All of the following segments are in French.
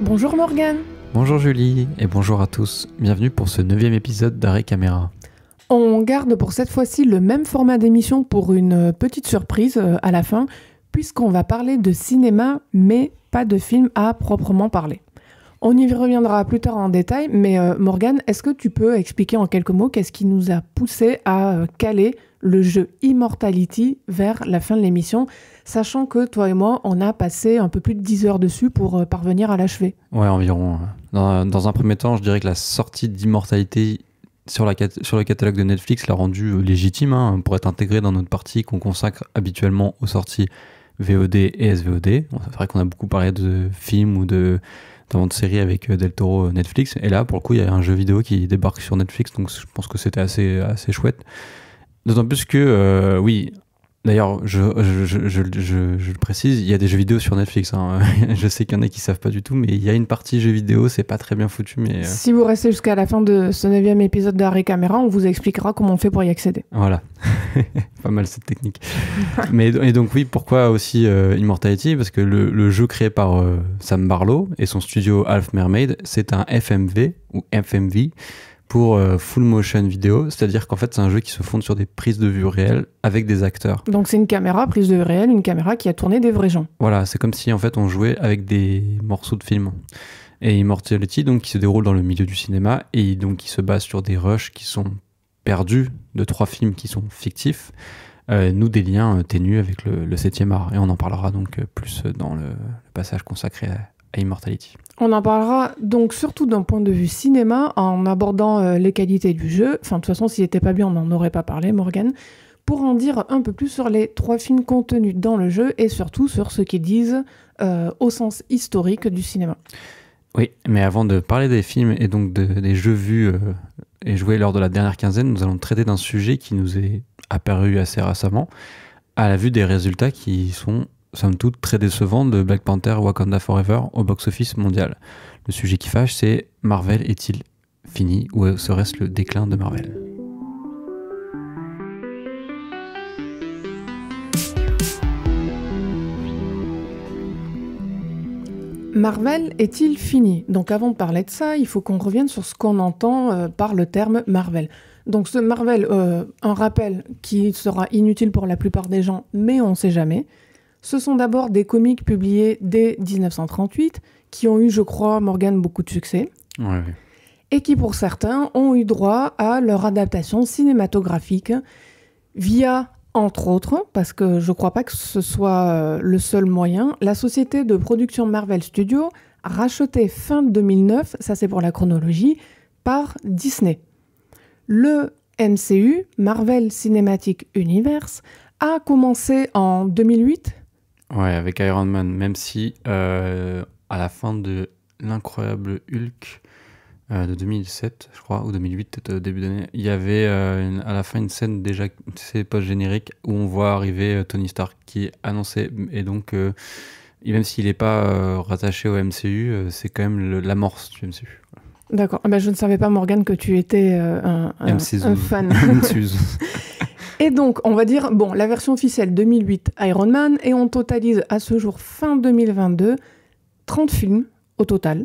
Bonjour Morgane. Bonjour Julie et bonjour à tous. Bienvenue pour ce 9e épisode d'Arrêt Caméra. On garde pour cette fois-ci le même format d'émission pour une petite surprise à la fin, puisqu'on va parler de cinéma, mais pas de film à proprement parler. On y reviendra plus tard en détail, mais Morgane, est-ce que tu peux expliquer en quelques mots qu'est-ce qui nous a poussé à caler le jeu Immortality vers la fin de l'émission, sachant que toi et moi, on a passé un peu plus de 10 heures dessus pour parvenir à l'achever. Ouais, environ. Dans un premier temps, je dirais que la sortie d'Immortality sur le catalogue de Netflix l'a rendu légitime pour être intégré dans notre partie qu'on consacre habituellement aux sorties VOD et SVOD. Bon, c'est vrai qu'on a beaucoup parlé de films ou de séries avec Del Toro Netflix, et là, pour le coup, il y a un jeu vidéo qui débarque sur Netflix, donc je pense que c'était assez chouette. D'autant plus que, oui, d'ailleurs, je le précise, il y a des jeux vidéo sur Netflix. Je sais qu'il y en a qui ne savent pas du tout, mais il y a une partie jeux vidéo, c'est pas très bien foutu. Mais Si vous restez jusqu'à la fin de ce 9e épisode d'Arrêt Caméra, on vous expliquera comment on fait pour y accéder. Voilà, pas mal cette technique. Et donc oui, pourquoi aussi Immortality ? Parce que le jeu créé par Sam Barlow et son studio Half Mermaid, c'est un FMV ou FMV, pour full motion vidéo, c'est-à-dire qu'en fait c'est un jeu qui se fonde sur des prises de vue réelles avec des acteurs. Donc c'est une caméra prise de vue réelle, une caméra qui a tourné des vrais gens. Voilà, c'est comme si en fait on jouait avec des morceaux de film. Et Immortality, donc, qui se déroule dans le milieu du cinéma et donc qui se base sur des rushs qui sont perdus de 3 films qui sont fictifs, nous des liens ténus avec le 7e art. Et on en parlera donc plus dans le passage consacré à Immortality. On en parlera donc surtout d'un point de vue cinéma, en abordant les qualités du jeu. Enfin, de toute façon, s'il n'était pas bien, on n'en aurait pas parlé, Morgane. Pour en dire un peu plus sur les 3 films contenus dans le jeu et surtout sur ce qu'ils disent au sens historique du cinéma. Oui, mais avant de parler des films et donc des jeux vus et joués lors de la dernière quinzaine, nous allons traiter d'un sujet qui nous est apparu assez récemment, à la vue des résultats qui sont somme toute très décevant de Black Panther Wakanda Forever au box-office mondial. Le sujet qui fâche, c'est Marvel est-il fini ou serait-ce le déclin de Marvel ? Marvel est-il fini ? Donc avant de parler de ça, il faut qu'on revienne sur ce qu'on entend par le terme Marvel. Donc ce Marvel, un rappel qui sera inutile pour la plupart des gens, mais on ne sait jamais. Ce sont d'abord des comics publiés dès 1938, qui ont eu, je crois, Morgane, beaucoup de succès. Ouais. Et qui, pour certains, ont eu droit à leur adaptation cinématographique via, entre autres, parce que je ne crois pas que ce soit le seul moyen, la société de production Marvel Studios, rachetée fin 2009, ça c'est pour la chronologie, par Disney. Le MCU, Marvel Cinematic Universe, a commencé en 2008. Ouais, avec Iron Man, même si à la fin de l'incroyable Hulk de 2007, je crois, ou 2008, peut-être début d'année, il y avait à la fin une scène déjà, c'est post-générique, où on voit arriver Tony Stark qui est annoncé, et donc même s'il n'est pas rattaché au MCU, c'est quand même l'amorce du MCU. D'accord, je ne savais pas, Morgane, que tu étais un fan. Et donc, on va dire, la version officielle 2008, Iron Man, et on totalise à ce jour, fin 2022, 30 films au total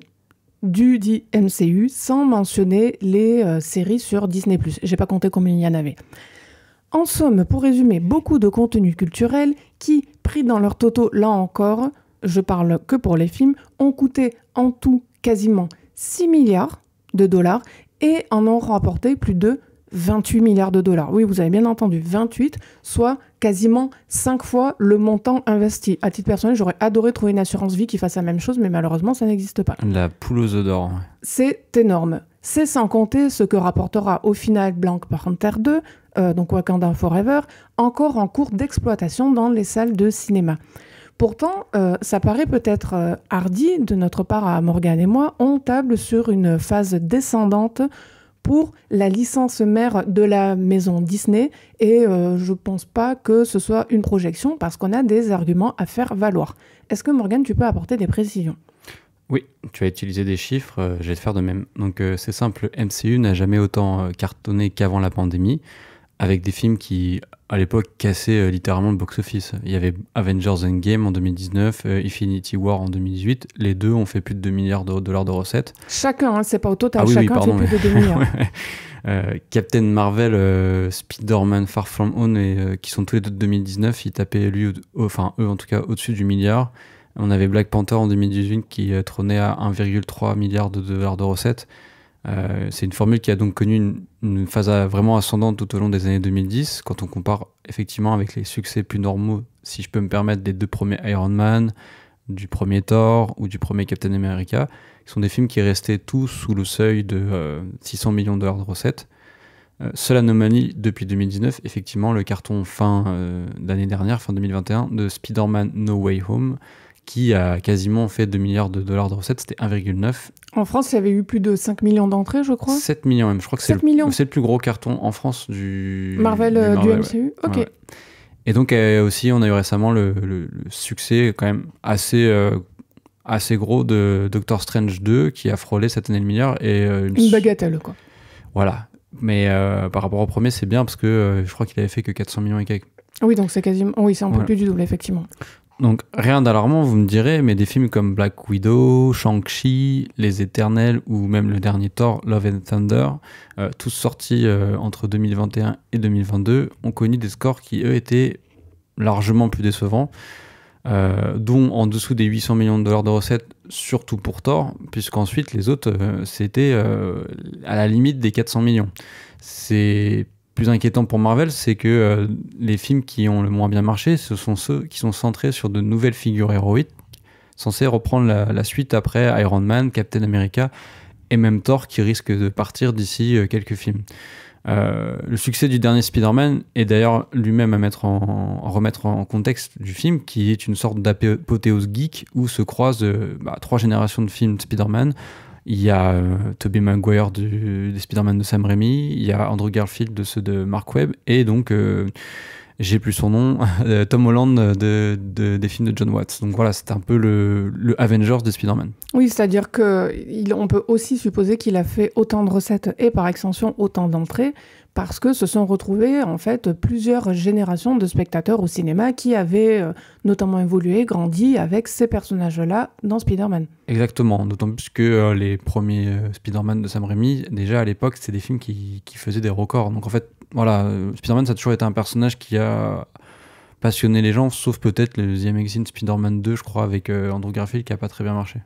du dit MCU, sans mentionner les séries sur Disney+. J'ai pas compté combien il y en avait. En somme, pour résumer, beaucoup de contenus culturels qui, pris dans leur totaux, là encore, je parle que pour les films, ont coûté en tout quasiment 6 milliards de dollars et en ont rapporté plus de 28 milliards de dollars. Oui, vous avez bien entendu, 28, soit quasiment 5 fois le montant investi. À titre personnel, j'aurais adoré trouver une assurance vie qui fasse la même chose, mais malheureusement, ça n'existe pas. La poule aux œufs d'or. C'est énorme. C'est sans compter ce que rapportera au final Black Panther 2, donc Wakanda Forever, encore en cours d'exploitation dans les salles de cinéma. Pourtant, ça paraît peut-être hardi de notre part à Morgane et moi. On table sur une phase descendante pour la licence mère de la maison Disney et je ne pense pas que ce soit une projection parce qu'on a des arguments à faire valoir. Est-ce que Morgane, tu peux apporter des précisions ? Oui, tu as utilisé des chiffres, je vais te faire de même. Donc c'est simple, MCU n'a jamais autant cartonné qu'avant la pandémie, avec des films qui, à l'époque, cassaient littéralement le box-office. Il y avait Avengers Endgame en 2019, Infinity War en 2018. Les deux ont fait plus de 2 milliards de dollars de recettes. Chacun, hein, c'est pas au total, chacun fait plus de 2 milliards. Captain Marvel, Spider-Man Far From Home, qui sont tous les deux de 2019, ils tapaient eux en tout cas au-dessus du milliard. On avait Black Panther en 2018 qui trônait à 1,3 milliard de dollars de recettes. C'est une formule qui a donc connu une phase vraiment ascendante tout au long des années 2010, quand on compare effectivement avec les succès plus normaux, si je peux me permettre, des 2 premiers Iron Man, du premier Thor ou du premier Captain America, qui sont des films qui restaient tous sous le seuil de 600 millions de dollars de recettes. Seule anomalie depuis 2019, effectivement, le carton fin d'année dernière, fin 2021, de Spider-Man No Way Home, qui a quasiment fait 2 milliards de dollars de recettes, c'était 1,9. En France, il y avait eu plus de 5 millions d'entrées, je crois. 7 millions même, je crois que c'est le plus gros carton en France du Marvel, du MCU. Ouais. Ok. Ouais. Et donc aussi, on a eu récemment le succès quand même assez gros de Doctor Strange 2, qui a frôlé cette année le milliard. Et, une bagatelle, quoi. Voilà. Mais par rapport au premier, c'est bien parce que je crois qu'il avait fait que 400 millions et quelques. Oui, donc c'est quasiment... Oui, c'est un peu plus du double, effectivement. Donc, rien d'alarmant, vous me direz, mais des films comme Black Widow, Shang-Chi, Les Éternels ou même le dernier Thor, Love and Thunder, tous sortis entre 2021 et 2022, ont connu des scores qui, eux, étaient largement plus décevants, dont en dessous des 800 millions de dollars de recettes, surtout pour Thor, puisqu'ensuite, les autres, c'était à la limite des 400 millions. C'est plus inquiétant pour Marvel, c'est que les films qui ont le moins bien marché, ce sont ceux qui sont centrés sur de nouvelles figures héroïques, censées reprendre la suite après Iron Man, Captain America et même Thor, qui risque de partir d'ici quelques films. Le succès du dernier Spider-Man est d'ailleurs lui-même à remettre en contexte du film, qui est une sorte d'apothéose geek où se croisent 3 générations de films de Spider-Man. Il y a Tobey Maguire des Spider-Man de Sam Raimi, il y a Andrew Garfield de ceux de Mark Webb, et donc, j'ai plus son nom, Tom Holland des films de John Watts. Donc voilà, c'est un peu le Avengers de Spider-Man. Oui, c'est-à-dire qu'on peut aussi supposer qu'il a fait autant de recettes et par extension autant d'entrées, parce que se sont retrouvés en fait plusieurs générations de spectateurs au cinéma qui avaient notamment évolué, grandi avec ces personnages-là dans Spider-Man. Exactement, d'autant plus que les premiers Spider-Man de Sam Raimi, déjà à l'époque, c'était des films qui faisaient des records. Donc en fait, voilà, Spider-Man, ça a toujours été un personnage qui a passionné les gens, sauf peut-être le The Amazing Spider-Man 2, je crois, avec Andrew Garfield, qui n'a pas très bien marché.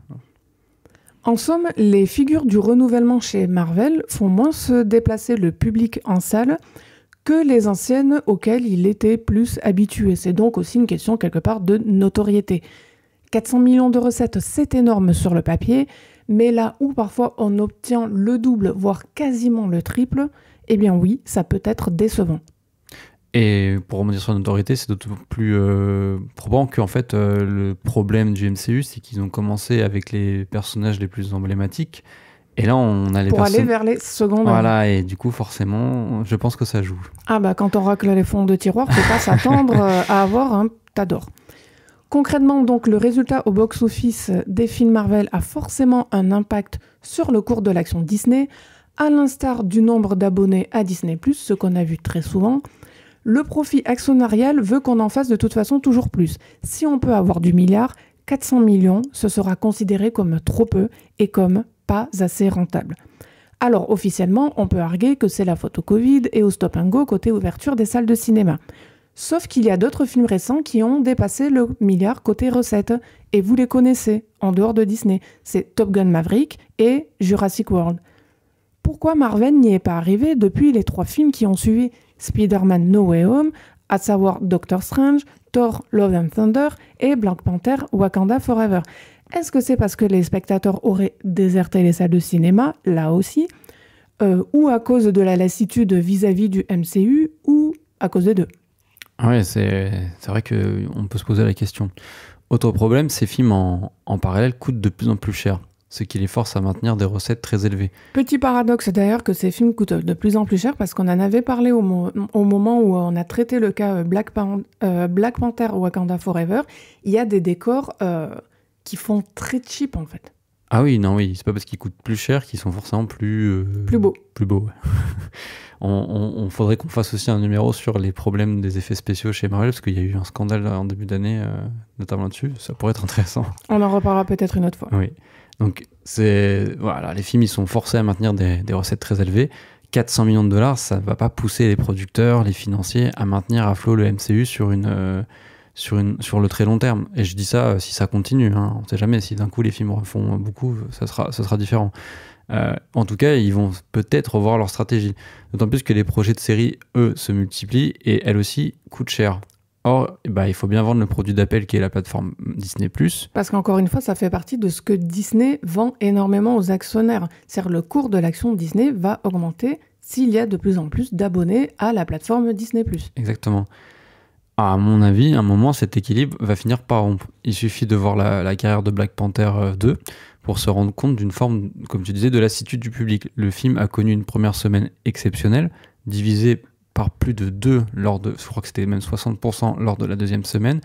En somme, les figures du renouvellement chez Marvel font moins se déplacer le public en salle que les anciennes auxquelles il était plus habitué. C'est donc aussi une question quelque part de notoriété. 400 millions de recettes, c'est énorme sur le papier, mais là où parfois on obtient le double, voire quasiment le triple, eh bien oui, ça peut être décevant. Et pour remonter sur la notoriété, c'est d'autant plus probant qu'en fait, le problème du MCU, c'est qu'ils ont commencé avec les personnages les plus emblématiques. Et là, on a les pour aller vers les secondaires. Voilà, et du coup, forcément, je pense que ça joue. Ah bah, quand on racle les fonds de tiroir, faut pas s'attendre à avoir un tas d'or. Concrètement, donc, le résultat au box-office des films Marvel a forcément un impact sur le cours de l'action Disney, à l'instar du nombre d'abonnés à Disney+, ce qu'on a vu très souvent. Le profit actionnarial veut qu'on en fasse de toute façon toujours plus. Si on peut avoir du milliard, 400 millions, ce sera considéré comme trop peu et comme pas assez rentable. Alors officiellement, on peut arguer que c'est la faute au Covid et au stop and go côté ouverture des salles de cinéma. Sauf qu'il y a d'autres films récents qui ont dépassé le milliard côté recettes. Et vous les connaissez, en dehors de Disney. C'est Top Gun Maverick et Jurassic World. Pourquoi Marvel n'y est pas arrivé depuis les 3 films qui ont suivi Spider-Man No Way Home, à savoir Doctor Strange, Thor Love and Thunder et Black Panther Wakanda Forever? Est-ce que c'est parce que les spectateurs auraient déserté les salles de cinéma, là aussi, ou à cause de la lassitude vis-à-vis du MCU, ou à cause des deux? Ouais, c'est vrai qu'on peut se poser la question. Autre problème, ces films en parallèle coûtent de plus en plus cher, ce qui les force à maintenir des recettes très élevées. Petit paradoxe d'ailleurs que ces films coûtent de plus en plus cher parce qu'on en avait parlé au moment où on a traité le cas Black Panther Wakanda Forever. Il y a des décors qui font très cheap en fait. Ah oui, non, oui, c'est pas parce qu'ils coûtent plus cher qu'ils sont forcément plus beaux. Plus beaux, ouais. On faudrait qu'on fasse aussi un numéro sur les problèmes des effets spéciaux chez Marvel, parce qu'il y a eu un scandale en début d'année, notamment là-dessus. Ça pourrait être intéressant. On en reparlera peut-être une autre fois. Oui. Donc, voilà, les films, ils sont forcés à maintenir des recettes très élevées. 400 millions de dollars, ça ne va pas pousser les producteurs, les financiers à maintenir à flot le MCU sur le très long terme. Et je dis ça si ça continue. Hein. On ne sait jamais, si d'un coup les films refont beaucoup, ça sera différent. En tout cas, ils vont peut-être revoir leur stratégie. D'autant plus que les projets de série, eux, se multiplient et elles aussi coûtent cher. Or, il faut bien vendre le produit d'appel qui est la plateforme Disney+. Parce qu'encore une fois, ça fait partie de ce que Disney vend énormément aux actionnaires. C'est-à-dire le cours de l'action Disney va augmenter s'il y a de plus en plus d'abonnés à la plateforme Disney+. Exactement. À mon avis, à un moment, cet équilibre va finir par rompre. Il suffit de voir la carrière de Black Panther 2 pour se rendre compte d'une forme, comme tu disais, de lassitude du public. Le film a connu une première semaine exceptionnelle, divisée par plus de 2 je crois que c'était même 60% lors de la deuxième semaine,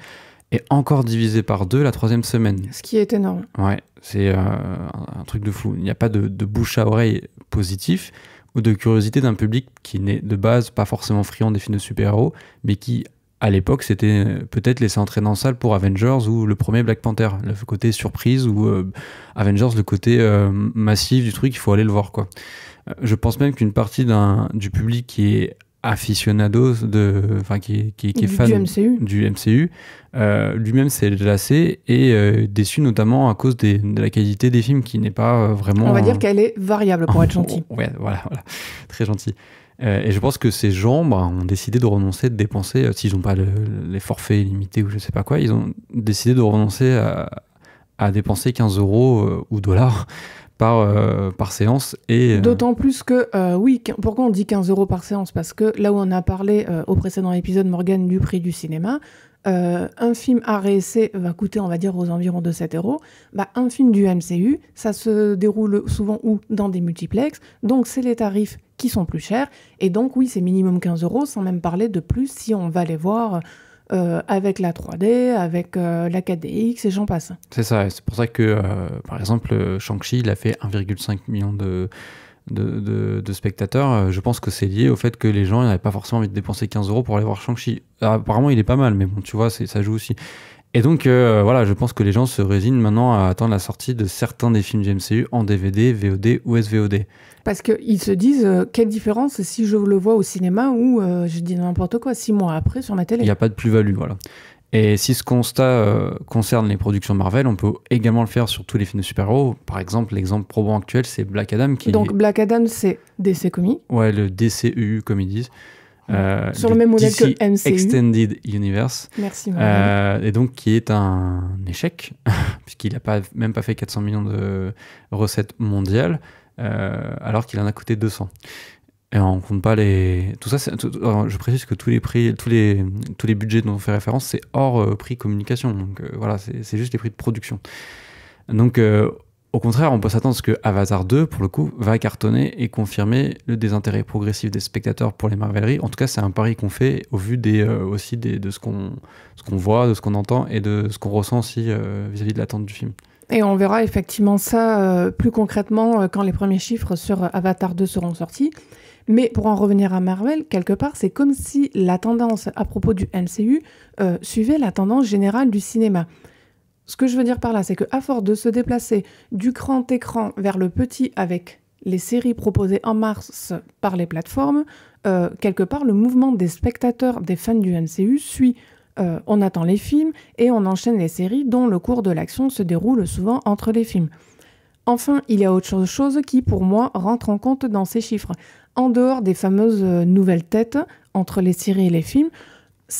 et encore divisé par 2 la troisième semaine. Ce qui est énorme. Ouais, c'est un truc de fou. Il n'y a pas de bouche à oreille positif ou de curiosité d'un public qui n'est de base pas forcément friand des films de super-héros, mais qui, à l'époque, c'était peut-être laissé entraîner en salle pour Avengers ou le premier Black Panther, le côté surprise, ou Avengers, le côté massif du truc, il faut aller le voir, quoi. Je pense même qu'une partie du public qui est aficionado, qui est fan du MCU, lui-même s'est lassé et déçu notamment à cause de la qualité des films qui n'est pas vraiment... On va dire qu'elle est variable pour être gentil. Ouais, voilà, très gentil. Et je pense que ces gens ont décidé de renoncer, de dépenser, s'ils n'ont pas les forfaits limités ou je sais pas quoi, ils ont décidé de renoncer à dépenser 15 € ou dollars par séance. D'autant plus que, pourquoi on dit 15 € par séance? Parce que là où on a parlé au précédent épisode, Morgane, du prix du cinéma, un film art et essai va coûter, on va dire, aux environs de 7 €. Un film du MCU, ça se déroule souvent dans des multiplex, donc c'est les tarifs qui sont plus chers, et donc oui, c'est minimum 15 €, sans même parler de plus si on va les voir avec la 3D, avec la 4DX, et j'en passe. C'est ça, c'est pour ça que, par exemple, Shang-Chi, il a fait 1,5 million de spectateurs. Je pense que c'est lié au fait que les gens n'avaient pas forcément envie de dépenser 15 € pour aller voir Shang-Chi. Apparemment, il est pas mal, mais bon, tu vois, ça joue aussi. Et donc, voilà, je pense que les gens se résignent maintenant à attendre la sortie de certains des films du MCU en DVD, VOD ou SVOD. Parce qu'ils se disent, quelle différence si je le vois au cinéma ou, je dis n'importe quoi, 6 mois après sur ma télé. Il n'y a pas de plus-value, voilà. Et si ce constat concerne les productions Marvel, on peut également le faire sur tous les films de super-héros. Par exemple, l'exemple probant actuel, c'est Black Adam. Donc Black Adam, c'est DC Comics. Ouais, le DCEU, comme ils disent. Sur le même modèle DC que MCU. Extended Universe. Merci. Et donc, qui est un échec, puisqu'il n'a même pas fait 400 millions de recettes mondiales, alors qu'il en a coûté 200. Et on compte pas tout ça. Je précise que tous les prix, tous les budgets dont on fait référence, c'est hors prix communication. Donc voilà, c'est juste les prix de production. Donc au contraire, on peut s'attendre à ce que Avatar 2, pour le coup, va cartonner et confirmer le désintérêt progressif des spectateurs pour les Marveleries. En tout cas, c'est un pari qu'on fait au vu aussi de ce qu'on voit, de ce qu'on entend et de ce qu'on ressent aussi vis-à-vis de l'attente du film. Et on verra effectivement ça plus concrètement quand les premiers chiffres sur Avatar 2 seront sortis. Mais pour en revenir à Marvel, quelque part, c'est comme si la tendance à propos du MCU suivait la tendance générale du cinéma. Ce que je veux dire par là, c'est qu'à force de se déplacer du grand écran vers le petit avec les séries proposées en mars par les plateformes, quelque part, le mouvement des spectateurs, des fans du MCU suit. On attend les films et on enchaîne les séries dont le cours de l'action se déroule souvent entre les films. Enfin, il y a autre chose qui, pour moi, rentre en compte dans ces chiffres. En dehors des fameuses nouvelles têtes entre les séries et les films,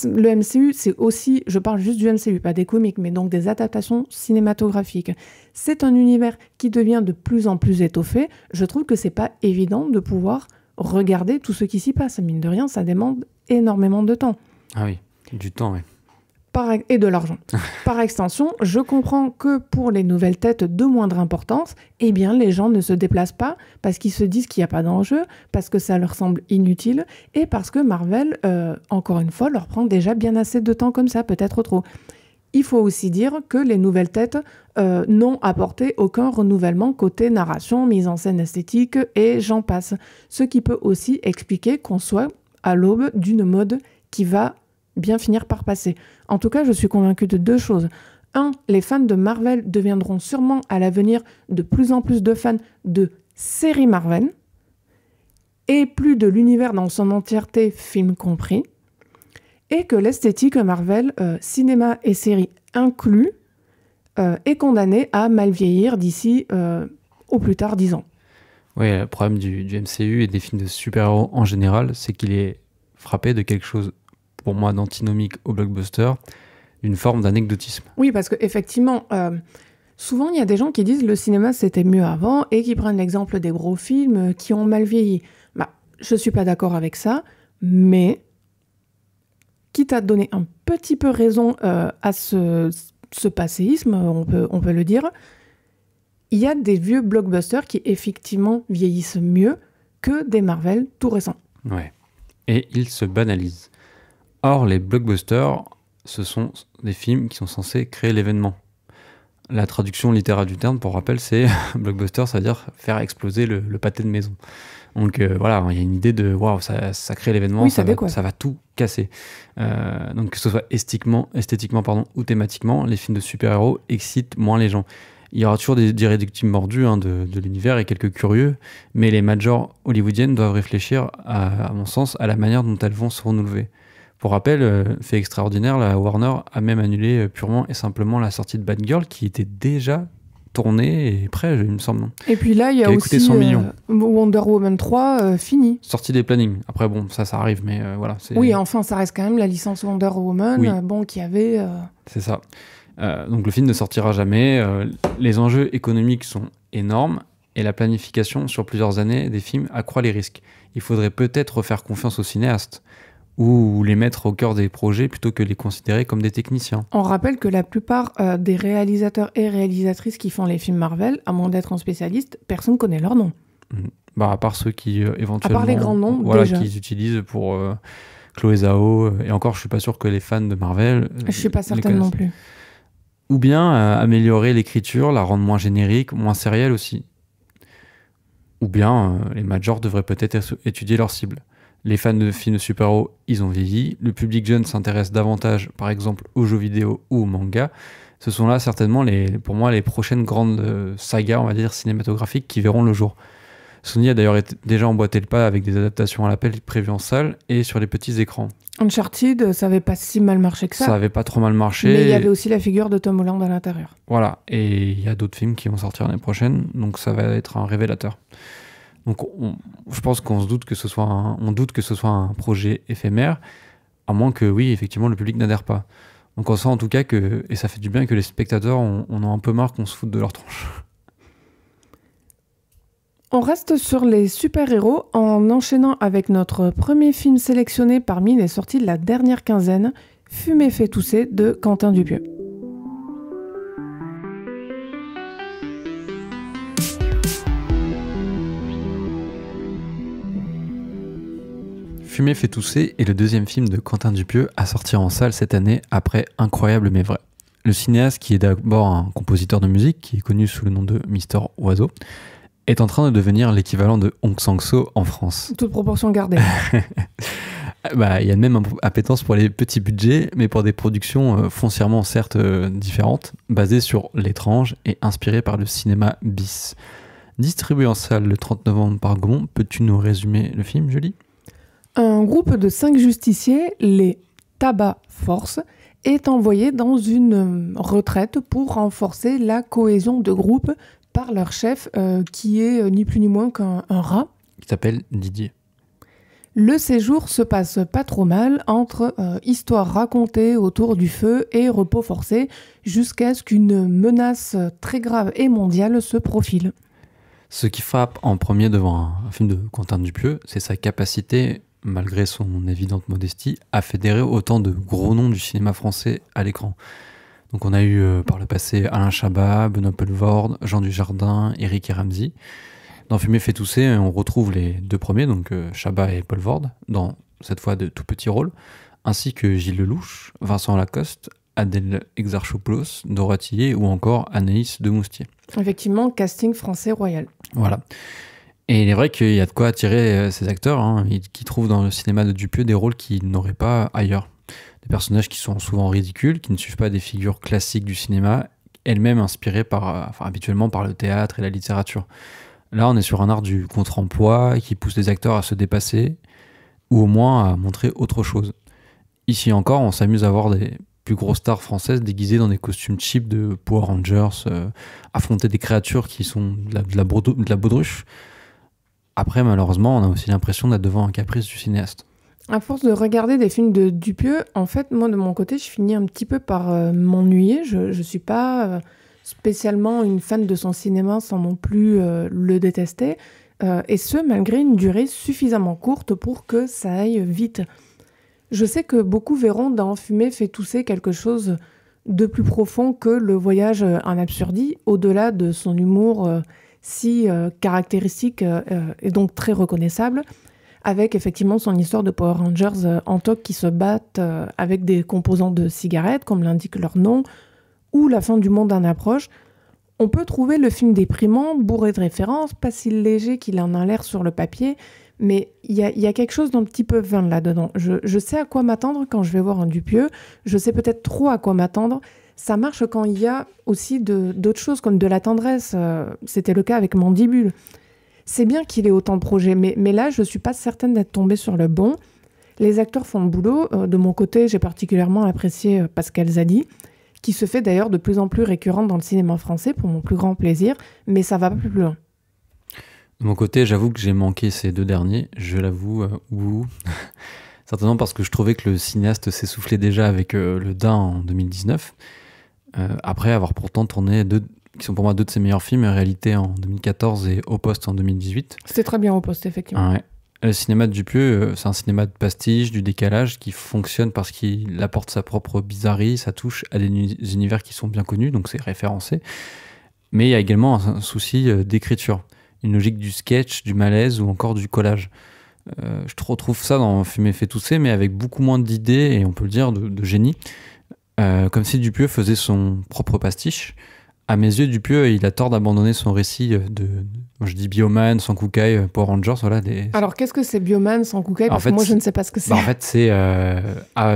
le MCU, c'est aussi, je parle juste du MCU, pas des comics, mais donc des adaptations cinématographiques. C'est un univers qui devient de plus en plus étoffé. Je trouve que c'est pas évident de pouvoir regarder tout ce qui s'y passe. Mine de rien, ça demande énormément de temps. Ah oui. Du temps, oui. Et de l'argent. Par extension, je comprends que pour les nouvelles têtes de moindre importance, eh bien, les gens ne se déplacent pas parce qu'ils se disent qu'il n'y a pas d'enjeu, parce que ça leur semble inutile, et parce que Marvel, encore une fois, leur prend déjà bien assez de temps comme ça, peut-être trop. Il faut aussi dire que les nouvelles têtes n'ont apporté aucun renouvellement côté narration, mise en scène esthétique, et j'en passe. Ce qui peut aussi expliquer qu'on soit à l'aube d'une mode qui va bien finir par passer. En tout cas, je suis convaincue de 2 choses. 1, les fans de Marvel deviendront sûrement à l'avenir de plus en plus de fans de séries Marvel, et plus de l'univers dans son entièreté, film compris, et que l'esthétique Marvel, cinéma et séries inclus, est condamnée à mal vieillir d'ici au plus tard 10 ans. Oui, le problème du MCU et des films de super-héros en général, c'est qu'il est frappé de quelque chose, pour moi, d'antinomique au blockbuster, une forme d'anecdotisme. Oui, parce qu'effectivement, souvent, il y a des gens qui disent le cinéma, c'était mieux avant, et qui prennent l'exemple des gros films qui ont mal vieilli. Je ne suis pas d'accord avec ça, mais quitte à donner un petit peu raison à ce passéisme, on peut le dire, il y a des vieux blockbusters qui, effectivement, vieillissent mieux que des Marvel tout récents. Ouais. Et ils se banalisent. Or, les blockbusters, ce sont des films qui sont censés créer l'événement. La traduction littérale du terme, pour rappel, c'est blockbuster, ça veut dire faire exploser le pâté de maison. Donc voilà, il y a une idée de waouh, ça crée l'événement, oui, ça va tout casser. Donc que ce soit esthétiquement ou thématiquement, les films de super-héros excitent moins les gens. Il y aura toujours des irréductibles mordus de l'univers et quelques curieux, mais les majors hollywoodiennes doivent réfléchir, à mon sens, à la manière dont elles vont se renouveler. Pour rappel, fait extraordinaire, la Warner a même annulé purement et simplement la sortie de Batgirl qui était déjà tournée et prêt, il me semble. Et puis là, il y a aussi 100 millions. Wonder Woman 3 fini. Sortie des plannings. Après, bon, ça arrive, mais voilà. Oui, enfin, ça reste quand même la licence Wonder Woman, oui. Qui avait... C'est ça. Donc le film ne sortira jamais. Les enjeux économiques sont énormes et la planification sur plusieurs années des films accroît les risques. Il faudrait peut-être faire confiance aux cinéastes ou les mettre au cœur des projets plutôt que les considérer comme des techniciens. On rappelle que la plupart des réalisateurs et réalisatrices qui font les films Marvel, à moins d'être un spécialiste, personne ne connaît leur nom. À part ceux qui éventuellement... À part les grands noms, voilà, déjà. Qu'ils utilisent pour Chloé Zhao. Et encore, je suis pas sûr que les fans de Marvel... je suis pas certaine non plus. Ou bien améliorer l'écriture, la rendre moins générique, moins sérielle aussi. Ou bien les majors devraient peut-être étudier leur cible. Les fans de films de super-héros, ils ont vieilli. Le public jeune s'intéresse davantage, par exemple, aux jeux vidéo ou aux mangas. Ce sont là certainement, pour moi, les prochaines grandes sagas, on va dire, cinématographiques qui verront le jour. Sony a d'ailleurs déjà emboîté le pas avec des adaptations à l'appel prévues en salle et sur les petits écrans. Uncharted, ça avait pas si mal marché que ça. Ça avait pas trop mal marché. Mais il y avait aussi la figure de Tom Holland à l'intérieur. Voilà, et il y a d'autres films qui vont sortir l'année prochaine, donc ça va être un révélateur. Donc je pense qu'on doute que ce soit un projet éphémère, à moins que, oui, effectivement, le public n'adhère pas. Donc on sent en tout cas que, et ça fait du bien, que les spectateurs on a un peu marre qu'on se foute de leur tronche. On reste sur les super-héros en enchaînant avec notre premier film sélectionné parmi les sorties de la dernière quinzaine, Fumer fait tousser de Quentin Dupieux. Fumer fait tousser est le deuxième film de Quentin Dupieux à sortir en salle cette année après Incroyable mais vrai. Le cinéaste, qui est d'abord un compositeur de musique, qui est connu sous le nom de Mister Oiseau, est en train de devenir l'équivalent de Hong Sang-soo en France. Toute proportion gardée. Il y a même une appétence pour les petits budgets, mais pour des productions foncièrement certes différentes, basées sur l'étrange et inspirées par le cinéma bis. Distribué en salle le 30 novembre par Gaumont, peux-tu nous résumer le film, Julie ? Un groupe de 5 justiciers, les Tabac Force, est envoyé dans une retraite pour renforcer la cohésion de groupe par leur chef, qui est ni plus ni moins qu'un rat. Qui s'appelle Didier. Le séjour se passe pas trop mal entre histoire racontée autour du feu et repos forcé, jusqu'à ce qu'une menace très grave et mondiale se profile. Ce qui frappe en premier devant un film de Quentin Dupieux, c'est sa capacité malgré son évidente modestie, a fédéré autant de gros noms du cinéma français à l'écran. Donc on a eu par le passé Alain Chabat, Benoît Poelvoorde, Jean Dujardin, Éric et Ramsey. Dans Fumer fait tousser, on retrouve les deux premiers, donc Chabat et Poelvoorde, dans cette fois de tout petits rôles, ainsi que Gilles Lelouch, Vincent Lacoste, Adèle Exarchopoulos, Dora Tillet ou encore Anaïs de Moustier. Effectivement, casting français royal. Voilà. Et il est vrai qu'il y a de quoi attirer ces acteurs qui trouvent dans le cinéma de Dupieux des rôles qu'ils n'auraient pas ailleurs. Des personnages qui sont souvent ridicules, qui ne suivent pas des figures classiques du cinéma, elles-mêmes inspirées habituellement par le théâtre et la littérature. Là, on est sur un art du contre-emploi qui pousse les acteurs à se dépasser ou au moins à montrer autre chose. Ici encore, on s'amuse à voir des plus grosses stars françaises déguisées dans des costumes cheap de Power Rangers, affronter des créatures qui sont de la baudruche. Après, malheureusement, on a aussi l'impression d'être devant un caprice du cinéaste. À force de regarder des films de Dupieux, en fait, moi, de mon côté, je finis un petit peu par m'ennuyer. Je ne suis pas spécialement une fan de son cinéma sans non plus le détester. Et ce, malgré une durée suffisamment courte pour que ça aille vite. Je sais que beaucoup verront dans Fumer fait tousser quelque chose de plus profond que le voyage en absurdie, au-delà de son humour si caractéristique et donc très reconnaissable, avec effectivement son histoire de Power Rangers en toque qui se battent avec des composants de cigarettes, comme l'indique leur nom, ou la fin du monde en approche. On peut trouver le film déprimant, bourré de références, pas si léger qu'il en a l'air sur le papier, mais il y a quelque chose d'un petit peu vain là-dedans. Je sais à quoi m'attendre quand je vais voir un Dupieux, je sais peut-être trop à quoi m'attendre. Ça marche quand il y a aussi d'autres choses, comme de la tendresse. C'était le cas avec Mandibule. C'est bien qu'il ait autant de projets, mais là, je ne suis pas certaine d'être tombée sur le bon. Les acteurs font le boulot. De mon côté, j'ai particulièrement apprécié Pascal Zadi, qui se fait d'ailleurs de plus en plus récurrente dans le cinéma français, pour mon plus grand plaisir, mais ça va pas plus loin. De mon côté, j'avoue que j'ai manqué ces deux derniers, je l'avoue, certainement parce que je trouvais que le cinéaste s'essoufflait déjà avec Le Dain en 2019, après avoir pourtant tourné qui sont pour moi deux de ses meilleurs films, Réalité en 2014 et Au Poste en 2018. C'était très bien Au Poste, effectivement. Ouais. Le cinéma de Dupieux, c'est un cinéma de pastiche, du décalage, qui fonctionne parce qu'il apporte sa propre bizarrerie, sa touche à des univers qui sont bien connus, donc c'est référencé. Mais il y a également un souci d'écriture, une logique du sketch, du malaise ou encore du collage. Je retrouve ça dans Fumer fait tousser, mais avec beaucoup moins d'idées, et on peut le dire, de génie. Comme si Dupieux faisait son propre pastiche. À mes yeux, Dupieux, il a tort d'abandonner son récit je dis Bioman, Sankukai, Power Rangers, voilà. Alors, qu'est-ce que c'est Bioman, Sankukai? Parce que moi, je ne sais pas ce que c'est. En fait, c'est...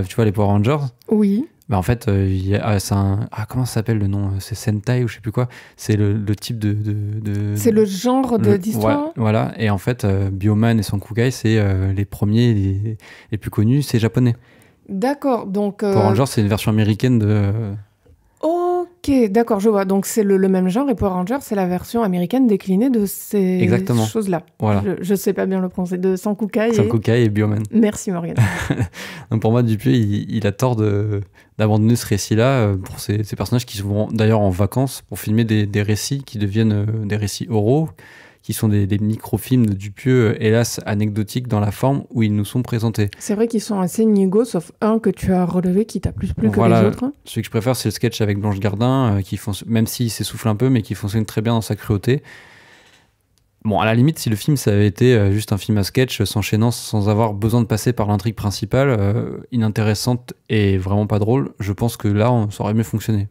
tu vois, les Power Rangers? Oui. En fait, c'est un... comment ça s'appelle le nom? C'est Sentai ou je sais plus quoi. C'est le type de... C'est le genre d'histoire? Voilà. Et en fait, Bioman et Sankukai, c'est les premiers, les plus connus, c'est japonais. D'accord, donc... Power Rangers, c'est une version américaine de... Ok, d'accord, je vois. Donc c'est le même genre et Power Rangers, c'est la version américaine déclinée de ces choses-là. Voilà. Je sais pas bien le prononcer, de Sankukai et Bioman. Merci Morgane. Donc pour moi, Dupieux, il a tort d'abandonner ce récit-là pour ces personnages qui vont d'ailleurs en vacances pour filmer des récits qui deviennent des récits oraux, qui sont des micro-films de Dupieux, hélas anecdotiques dans la forme où ils nous sont présentés. C'est vrai qu'ils sont assez inégaux, sauf un que tu as relevé qui t'a plus plu que les autres. Celui que je préfère, c'est le sketch avec Blanche Gardin, même s'il s'essouffle un peu, mais qui fonctionne très bien dans sa cruauté. Bon, à la limite, si le film ça avait été juste un film à sketch, s'enchaînant sans avoir besoin de passer par l'intrigue principale, inintéressante et vraiment pas drôle, je pense que là, ça aurait mieux fonctionné.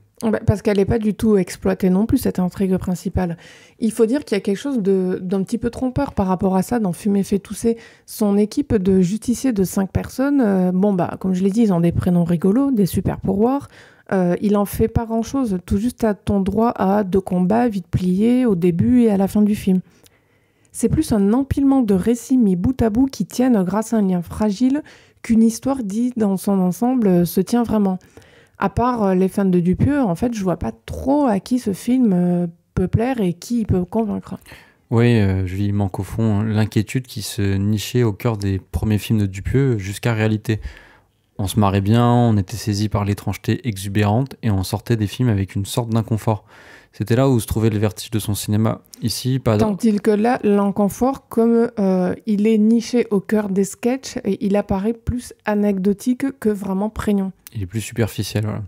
Parce qu'elle n'est pas du tout exploitée non plus, cette intrigue principale. Il faut dire qu'il y a quelque chose d'un petit peu trompeur par rapport à ça dans Fumer fait tousser. Son équipe de justiciers de 5 personnes, comme je l'ai dit, ils ont des prénoms rigolos, des super pouvoirs. Il en fait pas grand-chose, tout juste à ton droit à 2 combats vite pliés au début et à la fin du film. C'est plus un empilement de récits mis bout à bout qui tiennent grâce à un lien fragile qu'une histoire dite dans son ensemble se tient vraiment. À part les fans de Dupieux, en fait, je vois pas trop à qui ce film peut plaire et qui il peut convaincre. Oui, il manque au fond l'inquiétude qui se nichait au cœur des premiers films de Dupieux jusqu'à Réalité. On se marrait bien, on était saisi par l'étrangeté exubérante et on sortait des films avec une sorte d'inconfort. C'était là où se trouvait le vertige de son cinéma. Ici, pas Tant-il que là, l'inconfort, comme il est niché au cœur des sketchs, et il apparaît plus anecdotique que vraiment prégnant. Il est plus superficiel, voilà.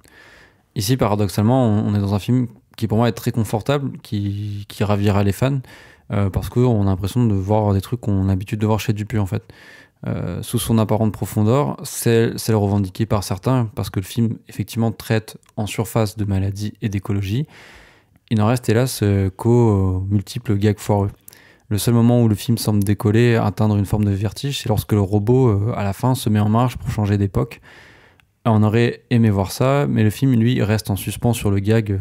Ici, paradoxalement, on est dans un film qui pour moi est très confortable, qui ravira les fans, parce qu'on a l'impression de voir des trucs qu'on a l'habitude de voir chez Dupuis, en fait. Sous son apparente profondeur, celle revendiquée par certains, parce que le film, effectivement, traite en surface de maladies et d'écologie. Il n'en reste hélas qu'aux multiples gags foireux. Le seul moment où le film semble décoller, atteindre une forme de vertige, c'est lorsque le robot, à la fin, se met en marche pour changer d'époque. On aurait aimé voir ça, mais le film, lui, reste en suspens sur le gag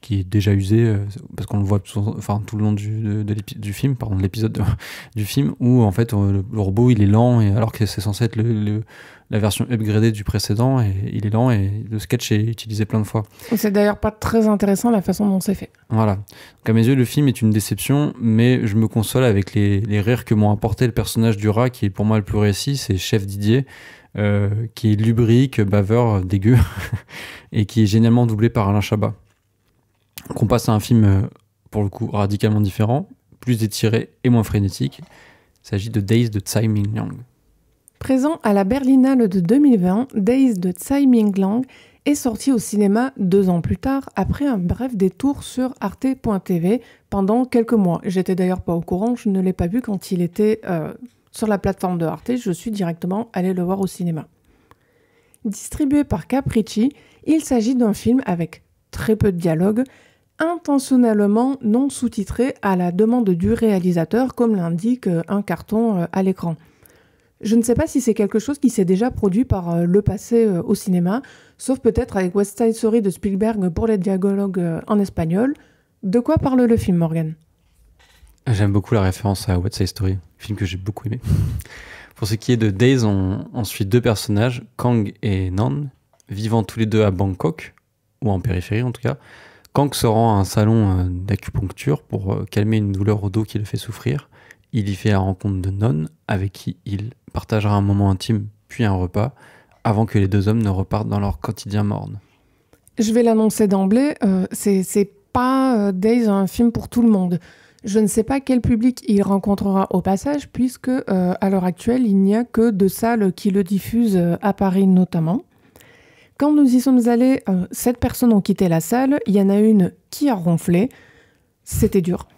qui est déjà usé, parce qu'on le voit tout le long du film, pardon, de l'épisode du film, où en fait le robot il est lent, et alors que c'est censé être la version upgradée du précédent, et il est lent, et le sketch est utilisé plein de fois. C'est d'ailleurs pas très intéressant la façon dont c'est fait. Voilà. Donc à mes yeux, le film est une déception, mais je me console avec les rires que m'ont apporté le personnage du rat, qui est pour moi le plus réussi, c'est Chef Didier, qui est lubrique, baveur, dégueu, et qui est génialement doublé par Alain Chabat. Qu'on passe à un film, pour le coup, radicalement différent, plus étiré et moins frénétique. Il s'agit de Days de Tsai Ming-liang. Présent à la Berlinale de 2020, Days de Tsai Ming-liang est sorti au cinéma 2 ans plus tard, après un bref détour sur arte.tv pendant quelques mois. J'étais d'ailleurs pas au courant, je ne l'ai pas vu quand il était sur la plateforme de Arte, je suis directement allée le voir au cinéma. Distribué par Capricci, il s'agit d'un film avec très peu de dialogue, intentionnellement non sous-titré à la demande du réalisateur, comme l'indique un carton à l'écran. Je ne sais pas si c'est quelque chose qui s'est déjà produit par le passé au cinéma, sauf peut-être avec West Side Story de Spielberg pour les dialogues en espagnol. De quoi parle le film, Morgan ? J'aime beaucoup la référence à West Side Story, film que j'ai beaucoup aimé. Pour ce qui est de Days, on suit 2 personnages, Kang et Nan, vivant tous les 2 à Bangkok, ou en périphérie en tout cas. Kang se rend à un salon d'acupuncture pour calmer une douleur au dos qui le fait souffrir. Il y fait la rencontre de Non, avec qui il partagera un moment intime, puis un repas, avant que les 2 hommes ne repartent dans leur quotidien morne. Je vais l'annoncer d'emblée, c'est pas Days un film pour tout le monde. Je ne sais pas quel public il rencontrera au passage, puisque à l'heure actuelle, il n'y a que 2 salles qui le diffusent, à Paris notamment. Quand nous y sommes allés, 7 personnes ont quitté la salle. Il y en a une qui a ronflé. C'était dur.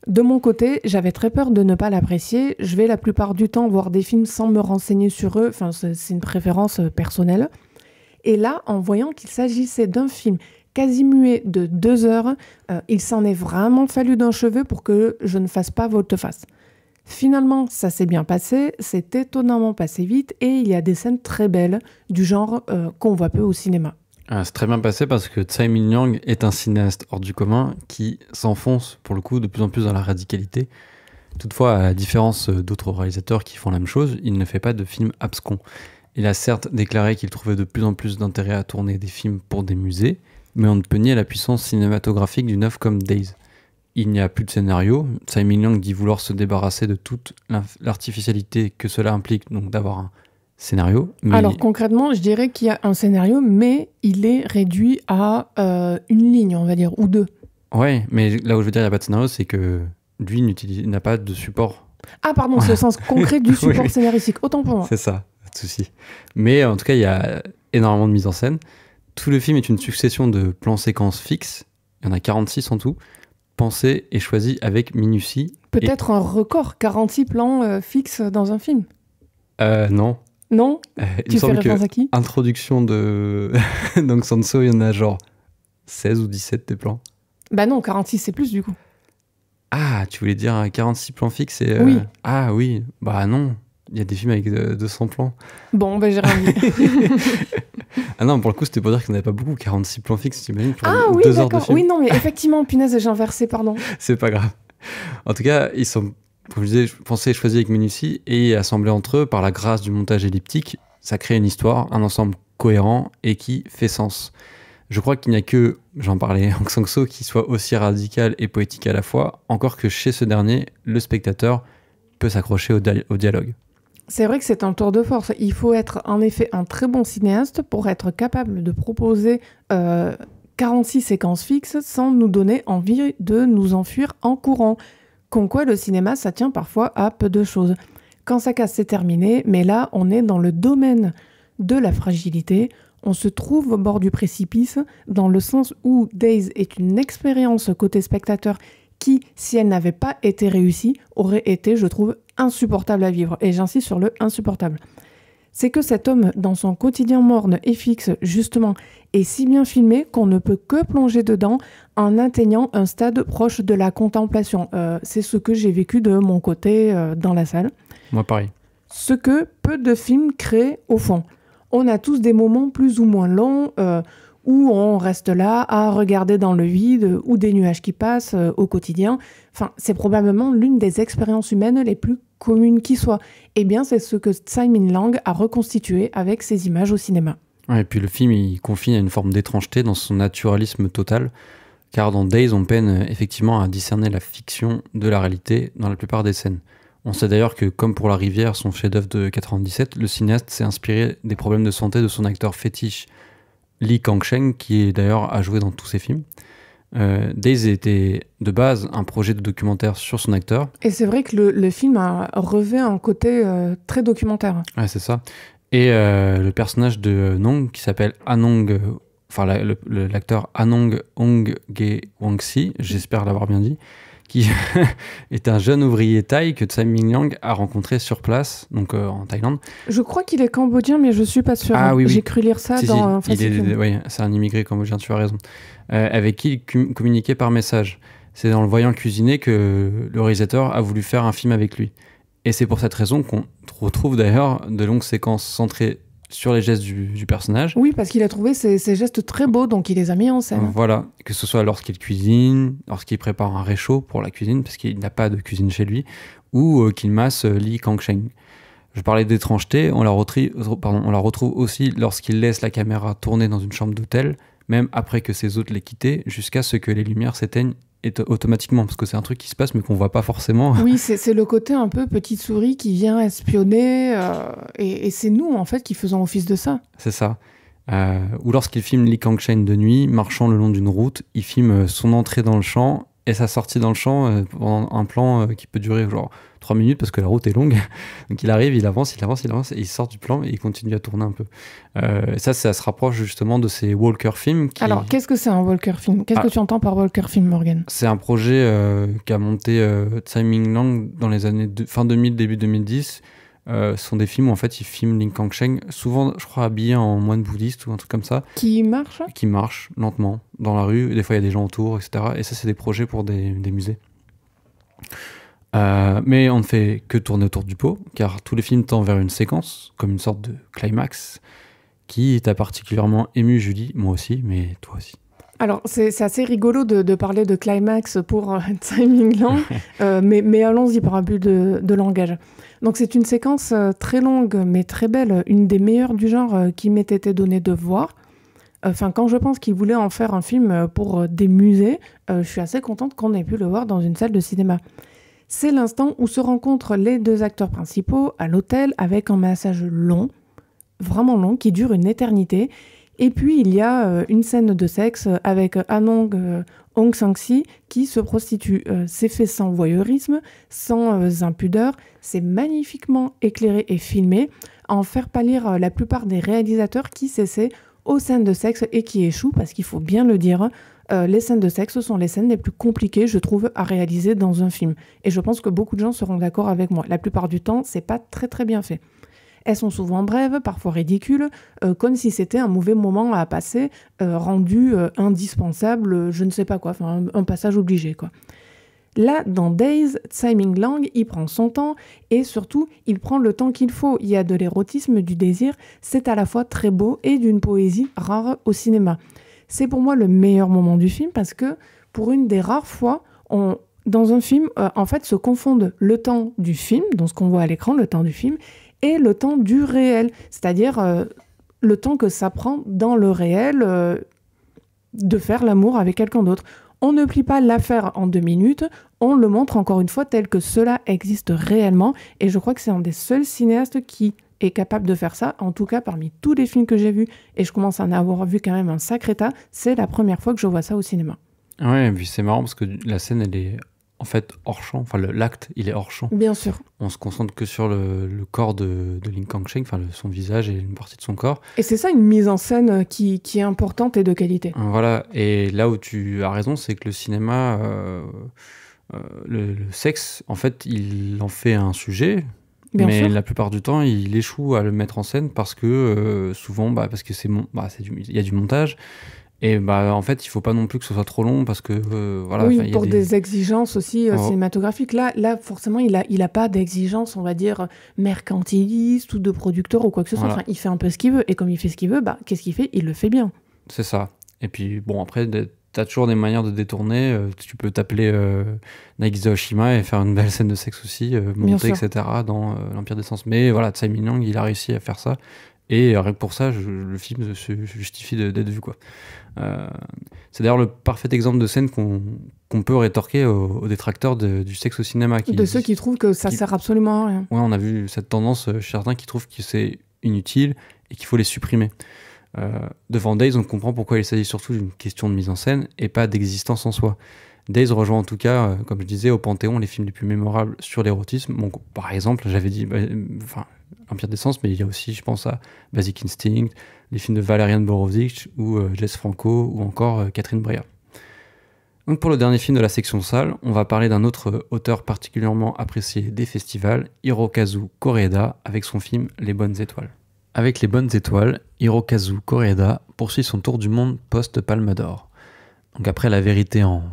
De mon côté, j'avais très peur de ne pas l'apprécier. Je vais la plupart du temps voir des films sans me renseigner sur eux. Enfin, c'est une préférence personnelle. Et là, en voyant qu'il s'agissait d'un film quasi muet de 2 heures, il s'en est vraiment fallu d'un cheveu pour que je ne fasse pas volte-face. Finalement, ça s'est bien passé, c'est étonnamment passé vite et il y a des scènes très belles du genre qu'on voit peu au cinéma. C'est très bien passé parce que Tsai Ming-liang est un cinéaste hors du commun qui s'enfonce pour le coup de plus en plus dans la radicalité. Toutefois, à la différence d'autres réalisateurs qui font la même chose, il ne fait pas de films abscons. Il a certes déclaré qu'il trouvait de plus en plus d'intérêt à tourner des films pour des musées, mais on ne peut nier la puissance cinématographique d'une œuvre comme Days. Il n'y a plus de scénario. Tsai Ming-liang dit vouloir se débarrasser de toute l'artificialité que cela implique, donc d'avoir un scénario. Alors concrètement, je dirais qu'il y a un scénario, mais il est réduit à une ligne, on va dire, ou 2. Ouais, mais là où je veux dire il n'y a pas de scénario, c'est que lui n'a pas de support. Ah pardon, c'est le sens concret du support oui. Scénaristique, autant pour moi. C'est ça, pas de souci. Mais en tout cas, il y a énormément de mise en scène. Tout le film est une succession de plans-séquences fixes. Il y en a 46 en tout. Pensé et choisi avec minutie. Peut-être un record, 46 plans fixes dans un film. Non. Non Tu fais référence à qui ? Introduction de donc Sanso, il y en a genre 16 ou 17 des plans. Bah non, 46 c'est plus du coup. Ah, tu voulais dire 46 plans fixes et oui. Ah oui, bah non. Il y a des films avec 200 plans. Bon, bah j'ai rien dit. Ah non, pour le coup, c'était pour dire qu'il n'y en avait pas beaucoup, 46 plans fixes, t'imagines, pour oui, 2 heures de film. Oui, non, mais effectivement, punaise, j'ai inversé, pardon. C'est pas grave. En tout cas, ils sont, comme je disais, pensés et choisis avec minutie et assemblés entre eux par la grâce du montage elliptique. Ça crée une histoire, un ensemble cohérent et qui fait sens. Je crois qu'il n'y a que, j'en parlais, Hong Sang-soo, qui soit aussi radical et poétique à la fois, encore que chez ce dernier, le spectateur peut s'accrocher au dialogue. C'est vrai que c'est un tour de force. Il faut être en effet un très bon cinéaste pour être capable de proposer 46 séquences fixes sans nous donner envie de nous enfuir en courant. Comme quoi, le cinéma, ça tient parfois à peu de choses. Quand ça casse, c'est terminé, mais là, on est dans le domaine de la fragilité. On se trouve au bord du précipice, dans le sens où Days est une expérience côté spectateur qui, si elle n'avait pas été réussie, aurait été, je trouve, insupportable à vivre. Et j'insiste sur le insupportable. C'est que cet homme, dans son quotidien morne et fixe, justement, est si bien filmé qu'on ne peut que plonger dedans en atteignant un stade proche de la contemplation. C'est ce que j'ai vécu de mon côté dans la salle. Moi, pareil. Ce que peu de films créent au fond. On a tous des moments plus ou moins longs où on reste là à regarder dans le vide ou des nuages qui passent au quotidien. Enfin, c'est probablement l'une des expériences humaines les plus communes qui soit. Eh bien, c'est ce que Tsai Ming-liang a reconstitué avec ses images au cinéma. Ouais, et puis le film, il confine à une forme d'étrangeté dans son naturalisme total, car dans Days, on peine effectivement à discerner la fiction de la réalité dans la plupart des scènes. On sait d'ailleurs que, comme pour La Rivière, son chef-d'œuvre de 97, le cinéaste s'est inspiré des problèmes de santé de son acteur fétiche Lee Kang-sheng, qui d'ailleurs a joué dans tous ses films. Days était de base un projet de documentaire sur son acteur. Et c'est vrai que le film revêt un côté très documentaire. Ouais, c'est ça. Et le personnage de Nong, qui s'appelle Anong, l'acteur Anong Ong-ge-wangsi, j'espère l'avoir bien dit, qui est un jeune ouvrier thaï que Tsai Ming-liang a rencontré sur place, donc en Thaïlande. Je crois qu'il est cambodgien, mais je suis pas sûre. Ah, oui. J'ai cru lire ça dans... Oui, c'est un immigré cambodgien, tu as raison. Avec qui il communiquait par message. C'est en le voyant cuisiner que le réalisateur a voulu faire un film avec lui. Et c'est pour cette raison qu'on retrouve d'ailleurs de longues séquences centrées sur les gestes du personnage. Oui, parce qu'il a trouvé ces gestes très beaux, donc il les a mis en scène. Voilà, que ce soit lorsqu'il cuisine, lorsqu'il prépare un réchaud pour la cuisine, parce qu'il n'a pas de cuisine chez lui, ou qu'il masse Lee Kang-sheng. Je parlais d'étrangeté, on la retrouve aussi lorsqu'il laisse la caméra tourner dans une chambre d'hôtel, même après que ses hôtes l'aient quitté, jusqu'à ce que les lumières s'éteignent automatiquement, parce que c'est un truc qui se passe mais qu'on voit pas forcément. Oui, c'est le côté un peu petite souris qui vient espionner, et c'est nous en fait qui faisons office de ça. C'est ça. Ou lorsqu'il filme Lee Kang-sheng de nuit, marchant le long d'une route, il filme son entrée dans le champ et sa sortie dans le champ pendant un plan qui peut durer genre 3 minutes parce que la route est longue. Donc il arrive, il avance et il sort du plan et il continue à tourner un peu. Ça se rapproche justement de ces Walker films. Alors, qu'est-ce que c'est un Walker film ? Qu'est-ce que tu entends par Walker film, Morgan ? C'est un projet qu'a monté Tsai Ming-liang dans les années fin 2000, début 2010. Ce sont des films où en fait ils filment Lee Kang-sheng, souvent je crois habillé en moine bouddhiste ou un truc comme ça. Qui marche lentement dans la rue, des fois il y a des gens autour, etc. Et ça c'est des projets pour des musées. Mais on ne fait que tourner autour du pot, car tous les films tendent vers une séquence, comme une sorte de climax, qui t'a particulièrement ému, Julie, moi aussi, mais toi aussi. Alors, c'est assez rigolo de parler de climax pour Tsai Ming-liang, mais allons-y par abus de langage. Donc, c'est une séquence très longue, mais très belle, une des meilleures du genre qui m'ait été donnée de voir. Enfin, quand je pense qu'il voulait en faire un film pour des musées, je suis assez contente qu'on ait pu le voir dans une salle de cinéma. C'est l'instant où se rencontrent les deux acteurs principaux à l'hôtel avec un massage long, vraiment long, qui dure une éternité. Et puis, il y a une scène de sexe avec Anong Ong-sang-si qui se prostitue. C'est fait sans voyeurisme, sans impudeur. C'est magnifiquement éclairé et filmé, à en faire pâlir la plupart des réalisateurs qui s'essaient aux scènes de sexe et qui échouent, parce qu'il faut bien le dire, les scènes de sexe sont les scènes les plus compliquées, je trouve, à réaliser dans un film. Et je pense que beaucoup de gens seront d'accord avec moi. La plupart du temps, c'est pas très très bien fait. Elles sont souvent brèves, parfois ridicules, comme si c'était un mauvais moment à passer, rendu indispensable, je ne sais pas quoi, enfin un passage obligé, quoi. Là, dans Days, Tsai Ming-liang, il prend son temps et surtout, il prend le temps qu'il faut. Il y a de l'érotisme, du désir, c'est à la fois très beau et d'une poésie rare au cinéma. C'est pour moi le meilleur moment du film parce que, pour une des rares fois, dans un film, en fait, se confondent le temps du film, donc ce qu'on voit à l'écran, le temps du film, et le temps du réel, c'est-à-dire le temps que ça prend dans le réel, de faire l'amour avec quelqu'un d'autre. On ne plie pas l'affaire en 2 minutes, on le montre encore une fois tel que cela existe réellement, et je crois que c'est un des seuls cinéastes qui est capable de faire ça, en tout cas parmi tous les films que j'ai vus, et je commence à en avoir vu quand même un sacré tas, c'est la première fois que je vois ça au cinéma. Ouais, et puis c'est marrant parce que la scène, elle est en fait hors champ, enfin l'acte, il est hors champ. Bien sûr. On se concentre que sur le corps de Ling Kang-sheng, enfin son visage et une partie de son corps. Et c'est ça une mise en scène qui est importante et de qualité. Voilà, et là où tu as raison, c'est que le cinéma, le sexe, en fait, il en fait un sujet, Bien mais sûr. la plupart du temps, il échoue à le mettre en scène parce que souvent, parce que il y a du montage. Et en fait, il faut pas non plus que ce soit trop long parce que voilà. Oui, pour des exigences aussi cinématographiques. Là, forcément, il a pas d'exigence, on va dire, mercantiliste ou de producteur ou quoi que ce soit. Voilà. Enfin, il fait un peu ce qu'il veut. Et comme il fait ce qu'il veut, qu'est-ce qu'il fait? Il le fait bien. C'est ça. Et puis, bon, après, t'as toujours des manières de détourner. Tu peux t'appeler Nagisa Oshima et faire une belle scène de sexe aussi, monter, etc. dans l'Empire des Sens. Mais voilà, Tsai Ming-liang, il a réussi à faire ça. Et rien que pour ça, le film se justifie d'être vu, quoi. C'est d'ailleurs le parfait exemple de scène qu'on peut rétorquer aux détracteurs du sexe au cinéma. Ceux qui trouvent que ça sert absolument à rien. Ouais, on a vu cette tendance chez certains qui trouvent que c'est inutile et qu'il faut les supprimer. Devant Days, on comprend pourquoi il s'agit surtout d'une question de mise en scène et pas d'existence en soi. Days rejoint en tout cas, comme je disais, au Panthéon les films les plus mémorables sur l'érotisme. Bon, par exemple, j'avais dit Empire des Sens, mais il y a aussi, je pense, à Basic Instinct, les films de Valerian Borowicz ou Jess Franco ou encore Catherine Breillat. Donc pour le dernier film de la section salle, on va parler d'un autre auteur particulièrement apprécié des festivals, Hirokazu Koreeda, avec son film Les Bonnes Étoiles. Avec Les Bonnes Étoiles, Hirokazu Koreeda poursuit son tour du monde post-Palme d'Or. Donc après La Vérité en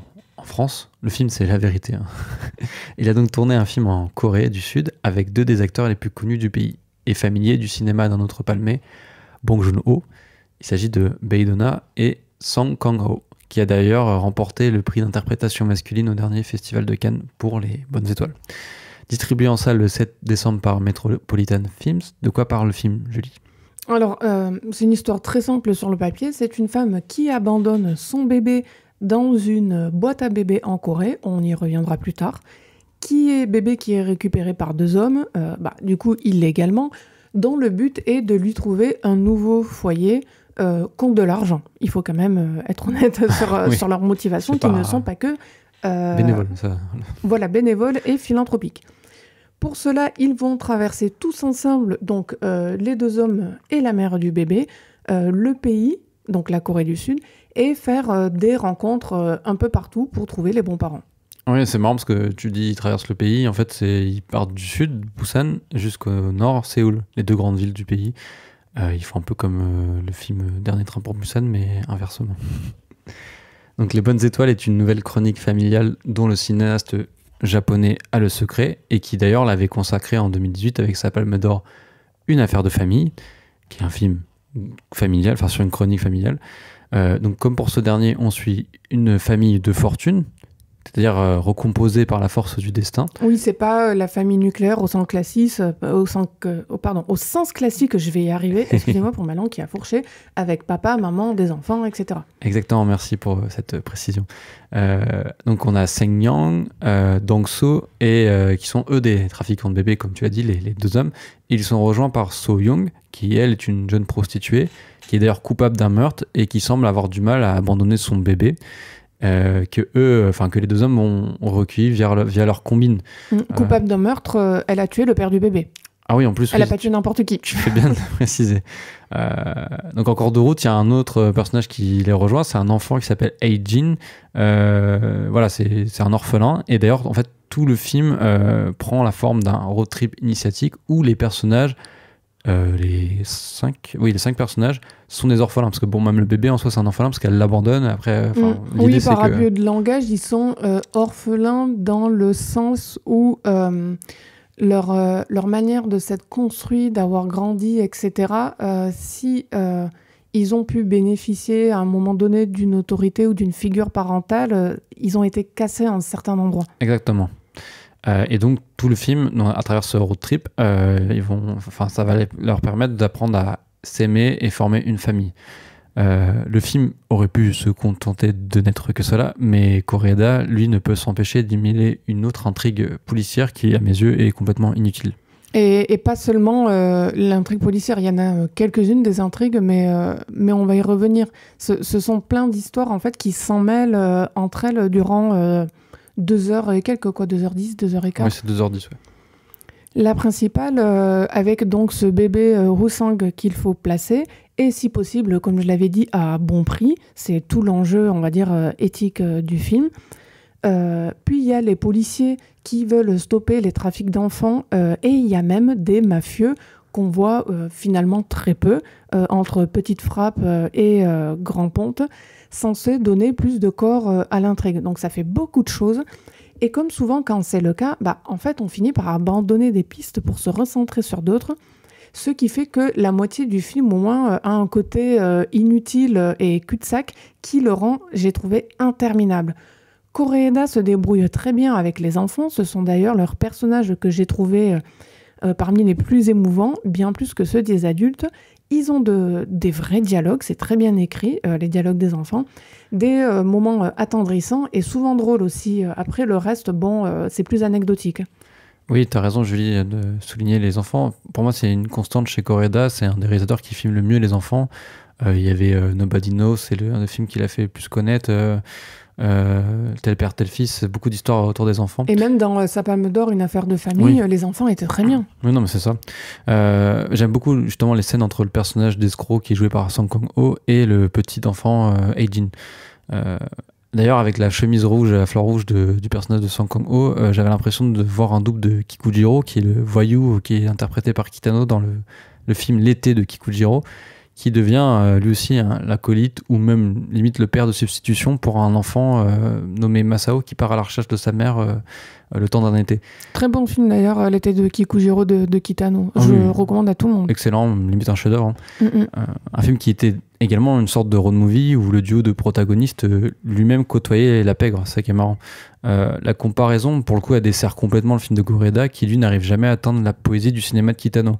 France, le film c'est La Vérité. Il a donc tourné un film en Corée du Sud avec 2 des acteurs les plus connus du pays et familiers du cinéma d'un autre palmé, Bong Joon-ho. Il s'agit de Bae Do-na et Song Kang-ho, qui a d'ailleurs remporté le prix d'interprétation masculine au dernier festival de Cannes pour Les Bonnes Étoiles. Distribué en salle le 7 décembre par Metropolitan Films. De quoi parle le film, Julie ? Alors, c'est une histoire très simple sur le papier. C'est une femme qui abandonne son bébé dans une boîte à bébé en Corée. On y reviendra plus tard. Bébé qui est récupéré par 2 hommes, du coup illégalement, dont le but est de lui trouver un nouveau foyer contre de l'argent. Il faut quand même être honnête sur leurs motivations, qui ne sont pas que... bénévoles, ça. Voilà, bénévoles et philanthropiques. Pour cela, ils vont traverser tous ensemble, donc les 2 hommes et la mère du bébé, le pays, donc la Corée du Sud, et faire des rencontres un peu partout pour trouver les bons parents. Oui, c'est marrant parce que tu dis ils traversent le pays. En fait, ils partent du sud, Busan, jusqu'au nord, Séoul, les 2 grandes villes du pays. Ils font un peu comme le film Dernier train pour Busan, mais inversement. Donc Les Bonnes Étoiles est une nouvelle chronique familiale dont le cinéaste japonais a le secret et qui d'ailleurs l'avait consacré en 2018 avec sa Palme d'Or Une affaire de famille, qui est un film familial, enfin sur une chronique familiale. Donc comme pour ce dernier, on suit une famille de fortune, c'est-à-dire recomposée par la force du destin. Oui, c'est pas la famille nucléaire au sens classique, au sens classique, je vais y arriver, excusez-moi pour ma langue qui a fourché, avec papa, maman, des enfants, etc. Exactement, merci pour cette précision. Donc on a Seng Yang, Dong-soo, et qui sont eux des trafiquants de bébés, comme tu as dit, les 2 hommes. Ils sont rejoints par So Young, qui elle est une jeune prostituée, qui est d'ailleurs coupable d'un meurtre et qui semble avoir du mal à abandonner son bébé. Que les 2 hommes ont recueilli via leur combine. Coupable d'un meurtre, elle a tué le père du bébé. Ah oui, en plus. Elle a pas tué n'importe qui. Tu fais bien de préciser. Donc en cours de route, il y a un autre personnage qui les rejoint, c'est un enfant qui s'appelle Eijin. Voilà, c'est un orphelin. Et d'ailleurs, en fait, tout le film prend la forme d'un road trip initiatique où les personnages, les 5 personnages sont des orphelins, parce que bon, même le bébé en soi c'est un orphelin parce qu'elle l'abandonne après. Oui, par abus de langage, ils sont orphelins dans le sens où leur manière de s'être construit, d'avoir grandi, etc. Si ils ont pu bénéficier à un moment donné d'une autorité ou d'une figure parentale, ils ont été cassés à un certain endroit. Exactement. Et donc tout le film, à travers ce road trip, ça va leur permettre d'apprendre à s'aimer et former une famille. Le film aurait pu se contenter de n'être que cela, mais Koreeda, lui, ne peut s'empêcher d'y mêler une autre intrigue policière qui, à mes yeux, est complètement inutile. Et pas seulement l'intrigue policière, il y en a quelques-unes des intrigues, mais on va y revenir. Ce sont plein d'histoires en fait qui s'en mêlent entre elles durant 2 heures et quelques, 2h10, 2h15. Oui, c'est 2h10, ouais. La principale, avec donc ce bébé Rousang qu'il faut placer, et si possible, comme je l'avais dit, à bon prix. C'est tout l'enjeu, on va dire, éthique du film. Puis il y a les policiers qui veulent stopper les trafics d'enfants et il y a même des mafieux qu'on voit finalement très peu entre petites frappes et grands pontes, censés donner plus de corps à l'intrigue. Donc ça fait beaucoup de choses. Et comme souvent quand c'est le cas, en fait on finit par abandonner des pistes pour se recentrer sur d'autres, ce qui fait que la moitié du film au moins a un côté inutile et cul-de-sac qui le rend, j'ai trouvé, interminable. Koreeda se débrouille très bien avec les enfants. Ce sont d'ailleurs leurs personnages que j'ai trouvés parmi les plus émouvants, bien plus que ceux des adultes. Ils ont des vrais dialogues, c'est très bien écrit, les dialogues des enfants. Des moments attendrissants et souvent drôles aussi. Après, le reste, c'est plus anecdotique. Oui, tu as raison, Julie, de souligner les enfants. Pour moi, c'est une constante chez Koreeda. C'est un des réalisateurs qui filme le mieux les enfants. Il y avait Nobody Knows, c'est un des films qu'il a fait le plus connaître. Tel père, tel fils, beaucoup d'histoires autour des enfants. Et même dans Sa Palme d'Or, une affaire de famille, oui. Les enfants étaient très bien. Oui, non, mais c'est ça. J'aime beaucoup justement les scènes entre le personnage d'escroc qui est joué par Song Kang-ho et le petit enfant Ae-jin. D'ailleurs, avec la chemise rouge à fleurs rouges du personnage de Song Kang-ho, j'avais l'impression de voir un double de Kikujiro, qui est le voyou qui est interprété par Kitano dans le film L'été de Kikujiro, qui devient lui aussi l'acolyte ou même limite le père de substitution pour un enfant nommé Masao qui part à la recherche de sa mère le temps d'un été. Très bon film d'ailleurs, L'été de Kikujiro de Kitano. Je recommande à tout le monde. Excellent, limite un chef-d'œuvre. Un film qui était également une sorte de road movie où le duo de protagonistes lui-même côtoyait la pègre, c'est ça qui est marrant. La comparaison, pour le coup, elle dessert complètement le film de Koreeda qui, lui, n'arrive jamais à atteindre la poésie du cinéma de Kitano.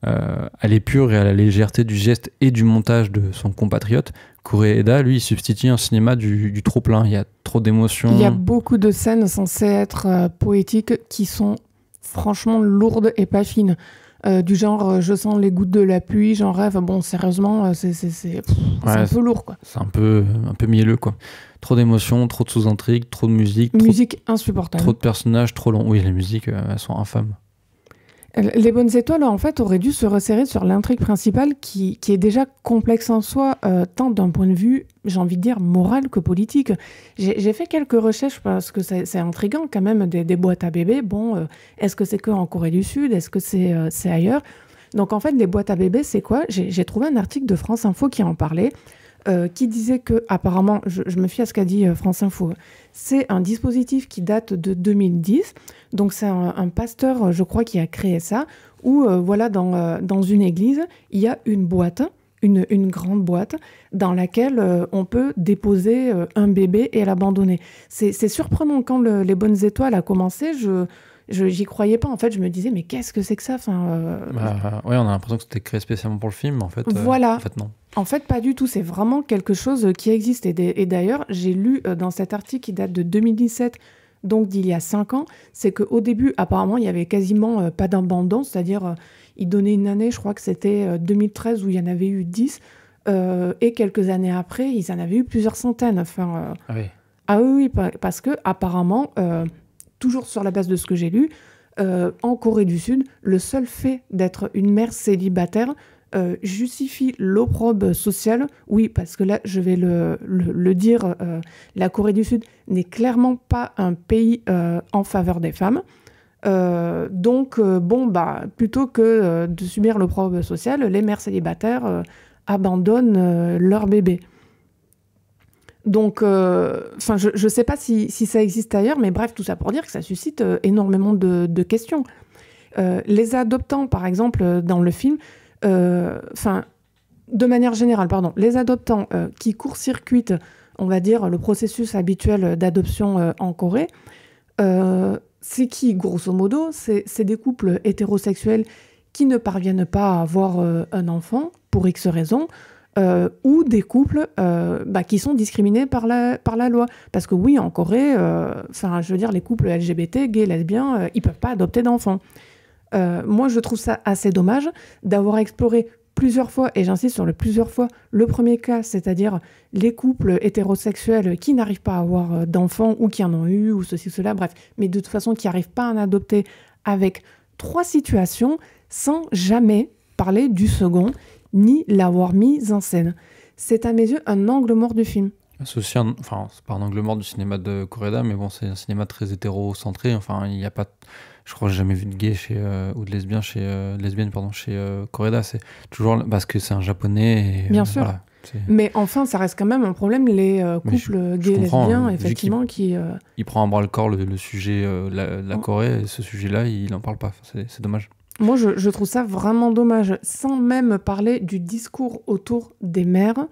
À l'épure et à la légèreté du geste et du montage de son compatriote, Koreeda, lui, il substitue un cinéma du trop-plein. Il y a trop d'émotions. Il y a beaucoup de scènes censées être poétiques qui sont franchement lourdes et pas fines. Du genre, je sens les gouttes de la pluie, j'en rêve. Bon, sérieusement, c'est un peu lourd, quoi. C'est un peu mielleux, quoi. Trop d'émotions, trop de sous-intrigues, trop de musique. Musique insupportable. Trop de personnages, trop longs. Oui, les musiques, elles sont infâmes. Les Bonnes Étoiles, en fait, auraient dû se resserrer sur l'intrigue principale qui est déjà complexe en soi, tant d'un point de vue, j'ai envie de dire, moral que politique. J'ai fait quelques recherches parce que c'est intriguant quand même, des boîtes à bébés. Bon, est-ce que c'est qu'en Corée du Sud? Est-ce que c'est ailleurs? Donc en fait, les boîtes à bébés, c'est quoi? J'ai trouvé un article de France Info qui en parlait. Qui disait que, apparemment, je me fie à ce qu'a dit France Info, c'est un dispositif qui date de 2010, donc c'est un pasteur, je crois, qui a créé ça, où, voilà, dans une église, il y a une boîte, une grande boîte, dans laquelle on peut déposer un bébé et l'abandonner. C'est surprenant, quand les Bonnes Étoiles a commencé, j'y croyais pas, en fait, je me disais, mais qu'est-ce que c'est que ça? Oui, on a l'impression que c'était créé spécialement pour le film, en fait. Voilà. En fait, non. En fait, pas du tout. C'est vraiment quelque chose qui existe. Et d'ailleurs, j'ai lu dans cet article qui date de 2017, donc d'il y a 5 ans, c'est qu'au début, apparemment, il y avait quasiment pas d'abandon, c'est-à-dire, ils donnaient une année, je crois que c'était 2013, où il y en avait eu 10, et quelques années après, ils en avaient eu plusieurs centaines. Ah oui. Ah oui, parce que apparemment, toujours sur la base de ce que j'ai lu, en Corée du Sud, le seul fait d'être une mère célibataire justifie l'opprobre social. Oui, parce que là, je vais le dire, la Corée du Sud n'est clairement pas un pays en faveur des femmes. Donc, plutôt que de subir l'opprobre social, les mères célibataires abandonnent leur bébé. Donc, je ne sais pas si ça existe ailleurs, mais bref, tout ça pour dire que ça suscite énormément de questions. Les adoptants, par exemple, dans le film, de manière générale, les adoptants qui court-circuitent, on va dire, le processus habituel d'adoption en Corée, c'est qui, grosso modo? C'est des couples hétérosexuels qui ne parviennent pas à avoir un enfant, pour X raisons, ou des couples qui sont discriminés par la loi. Parce que oui, en Corée, je veux dire, les couples LGBT, gays, lesbiens, ils peuvent pas adopter d'enfants. Moi, je trouve ça assez dommage d'avoir exploré plusieurs fois, et j'insiste sur le plusieurs fois, le premier cas, c'est-à-dire les couples hétérosexuels qui n'arrivent pas à avoir d'enfants ou qui en ont eu, ou ceci, cela, bref, mais de toute façon qui n'arrivent pas à en adopter, avec 3 situations sans jamais parler du second, ni l'avoir mis en scène. C'est à mes yeux un angle mort du film. C'est aussi c'est pas un angle mort du cinéma de Koreeda, mais bon, c'est un cinéma très hétérocentré. Enfin, il n'y a pas, je crois que j'ai jamais vu de gay ou de lesbienne chez Koreeda. C'est toujours parce que c'est un japonais. Et, bien sûr. Voilà, mais enfin, ça reste quand même un problème, les couples gays, lesbiens, effectivement, qui... Il prend à bras le corps le sujet, la Corée, et ce sujet-là, il n'en parle pas. C'est dommage. Moi, je trouve ça vraiment dommage, sans même parler du discours autour des mères,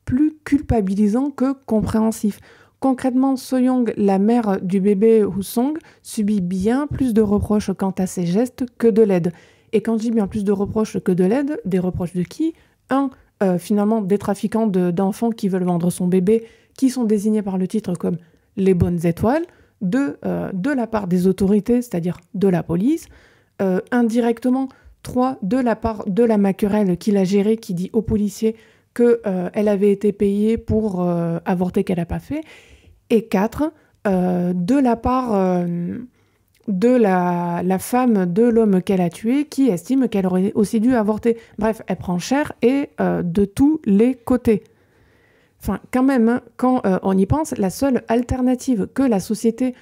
plus culpabilisant que compréhensif. Concrètement, Soyoung, la mère du bébé Woo-sung, subit bien plus de reproches quant à ses gestes que de l'aide. Et quand je dis bien plus de reproches que de l'aide, des reproches de qui ? Finalement, des trafiquants d'enfants qui veulent vendre son bébé, qui sont désignés par le titre comme les bonnes étoiles, de la part des autorités, c'est-à-dire de la police, indirectement, 3, de la part de la Maquerelle qui l'a gérée, qui dit aux policiers qu'elle avait été payée pour avorter qu'elle n'a pas fait, et 4, de la part de la femme de l'homme qu'elle a tué, qui estime qu'elle aurait aussi dû avorter. Bref, elle prend cher, et de tous les côtés. Enfin, quand même, quand on y pense, la seule alternative que la société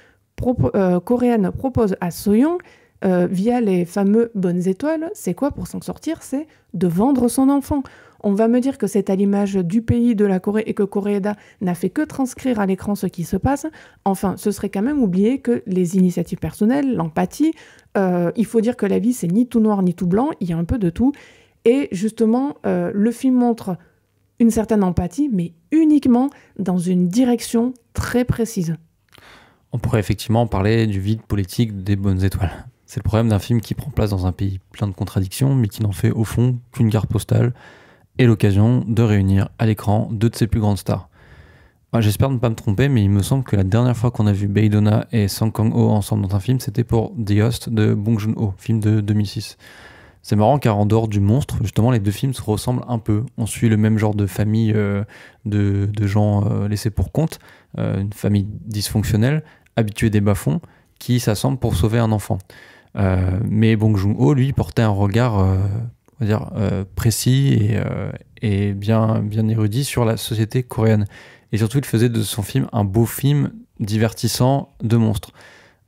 coréenne propose à Soyoung, via les fameux bonnes étoiles, c'est quoi pour s'en sortir ? C'est de vendre son enfant. On va me dire que c'est à l'image du pays de la Corée et que Koreeda n'a fait que transcrire à l'écran ce qui se passe. Enfin, ce serait quand même oublier que les initiatives personnelles, l'empathie, il faut dire que la vie, c'est ni tout noir ni tout blanc, il y a un peu de tout. Et justement, le film montre une certaine empathie, mais uniquement dans une direction très précise. On pourrait effectivement parler du vide politique des bonnes étoiles. C'est le problème d'un film qui prend place dans un pays plein de contradictions, mais qui n'en fait au fond qu'une carte postale et l'occasion de réunir à l'écran 2 de ses plus grandes stars. J'espère ne pas me tromper, mais il me semble que la dernière fois qu'on a vu Bae Dong-ha et Song Kang-ho ensemble dans un film, c'était pour The Host de Bong Joon-ho, film de 2006. C'est marrant car en dehors du monstre, justement, les 2 films se ressemblent un peu. On suit le même genre de famille de gens laissés pour compte, une famille dysfonctionnelle, habituée des bas-fonds, qui s'assemblent pour sauver un enfant. Mais Bong Joon-ho, lui, portait un regard on va dire, précis et bien érudit sur la société coréenne. Et surtout, il faisait de son film un beau film divertissant de monstres.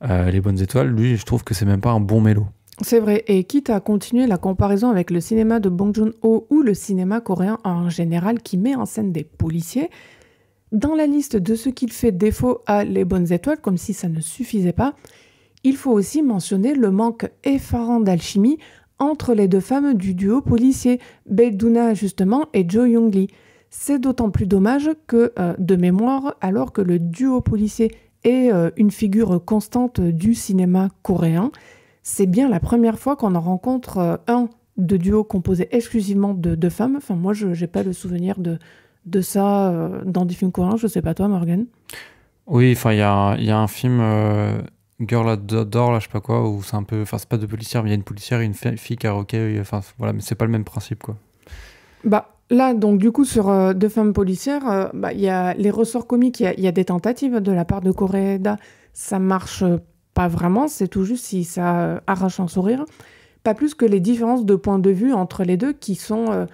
Les bonnes étoiles, lui, je trouve que c'est même pas un bon mélo. C'est vrai, et quitte à continuer la comparaison avec le cinéma de Bong Joon-ho ou le cinéma coréen en général qui met en scène des policiers, dans la liste de ce qu'il fait défaut à Les Bonnes Étoiles, comme si ça ne suffisait pas, il faut aussi mentionner le manque effarant d'alchimie entre les 2 femmes du duo policier, Bae Dong-ha justement et Jo Young-lee. C'est d'autant plus dommage que, de mémoire, alors que le duo policier est une figure constante du cinéma coréen, c'est bien la première fois qu'on en rencontre un de duo composé exclusivement de 2 femmes. Enfin, moi, je n'ai pas le souvenir de ça dans des films coréens. Je ne sais pas toi, Morgan. Oui, enfin, il y a un film... Girl at the Door, là, je sais pas quoi, où c'est un peu... Enfin, c'est pas 2 policières, mais il y a une policière et une fille karaoké, enfin, voilà, mais c'est pas le même principe, quoi. Là, donc, du coup, sur 2 femmes policières, il y a les ressorts comiques, il y a des tentatives de la part de Koreeda, ça marche pas vraiment, c'est tout juste si ça arrache un sourire. Pas plus que les différences de point de vue entre les 2 qui sont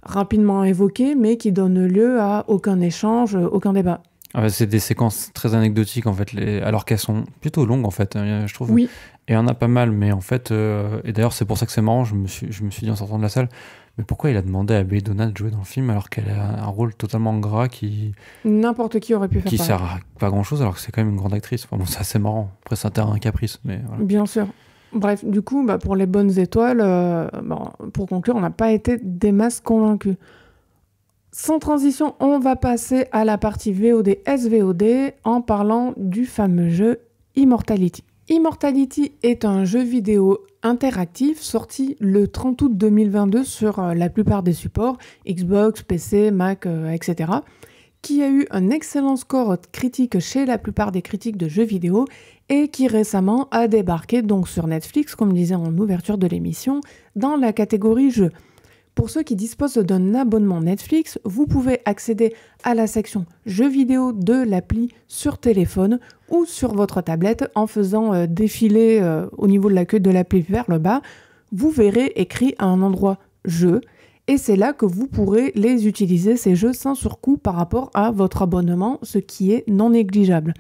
rapidement évoquées, mais qui donnent lieu à aucun échange, aucun débat. C'est des séquences très anecdotiques en fait, alors qu'elles sont plutôt longues en fait, je trouve. Oui. Et il y en a pas mal, mais en fait, et d'ailleurs c'est pour ça que c'est marrant, je me suis dit en sortant de la salle, mais pourquoi il a demandé à Bae Dong-ha de jouer dans le film alors qu'elle a un rôle totalement gras qui... N'importe qui aurait pu faire qui sert à pas grand chose alors que c'est quand même une grande actrice. Enfin, bon, c'est assez marrant, après c'est un terrain caprice, mais voilà. Bien sûr. Bref, du coup, pour Les Bonnes Étoiles, pour conclure, on n'a pas été des masses convaincus. Sans transition, on va passer à la partie VOD SVOD en parlant du fameux jeu Immortality. Immortality est un jeu vidéo interactif sorti le 30 août 2022 sur la plupart des supports, Xbox, PC, Mac, etc., qui a eu un excellent score critique chez la plupart des critiques de jeux vidéo et qui récemment a débarqué donc sur Netflix, comme disait en ouverture de l'émission, dans la catégorie jeux. Pour ceux qui disposent d'un abonnement Netflix, vous pouvez accéder à la section jeux vidéo de l'appli sur téléphone ou sur votre tablette en faisant défiler au niveau de la queue de l'appli vers le bas. Vous verrez écrit à un endroit jeux et c'est là que vous pourrez les utiliser, ces jeux, sans surcoût par rapport à votre abonnement, ce qui est non négligeable.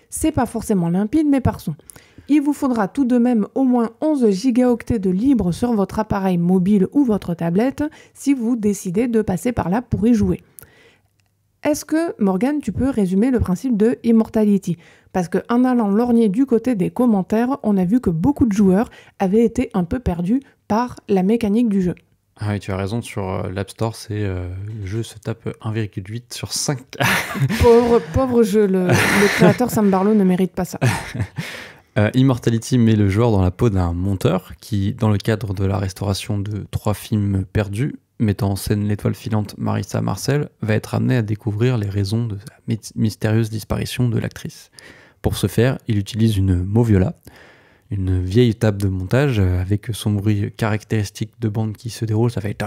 C'est pas forcément limpide, mais passons. Il vous faudra tout de même au moins 11 gigaoctets de libre sur votre appareil mobile ou votre tablette si vous décidez de passer par là pour y jouer. Est-ce que, Morgane, tu peux résumer le principe de Immortality ? Parce qu'en allant lorgner du côté des commentaires, on a vu que beaucoup de joueurs avaient été un peu perdus par la mécanique du jeu. Ah oui, tu as raison, sur l'App Store, le jeu se tape 1,8 sur 5. pauvre jeu, le créateur Sam Barlow ne mérite pas ça. Immortality met le joueur dans la peau d'un monteur qui, dans le cadre de la restauration de 3 films perdus, mettant en scène l'étoile filante Marissa Marcel, va être amené à découvrir les raisons de la mystérieuse disparition de l'actrice. Pour ce faire, il utilise une Moviola, une vieille table de montage avec son bruit caractéristique de bande qui se déroule, ça fait...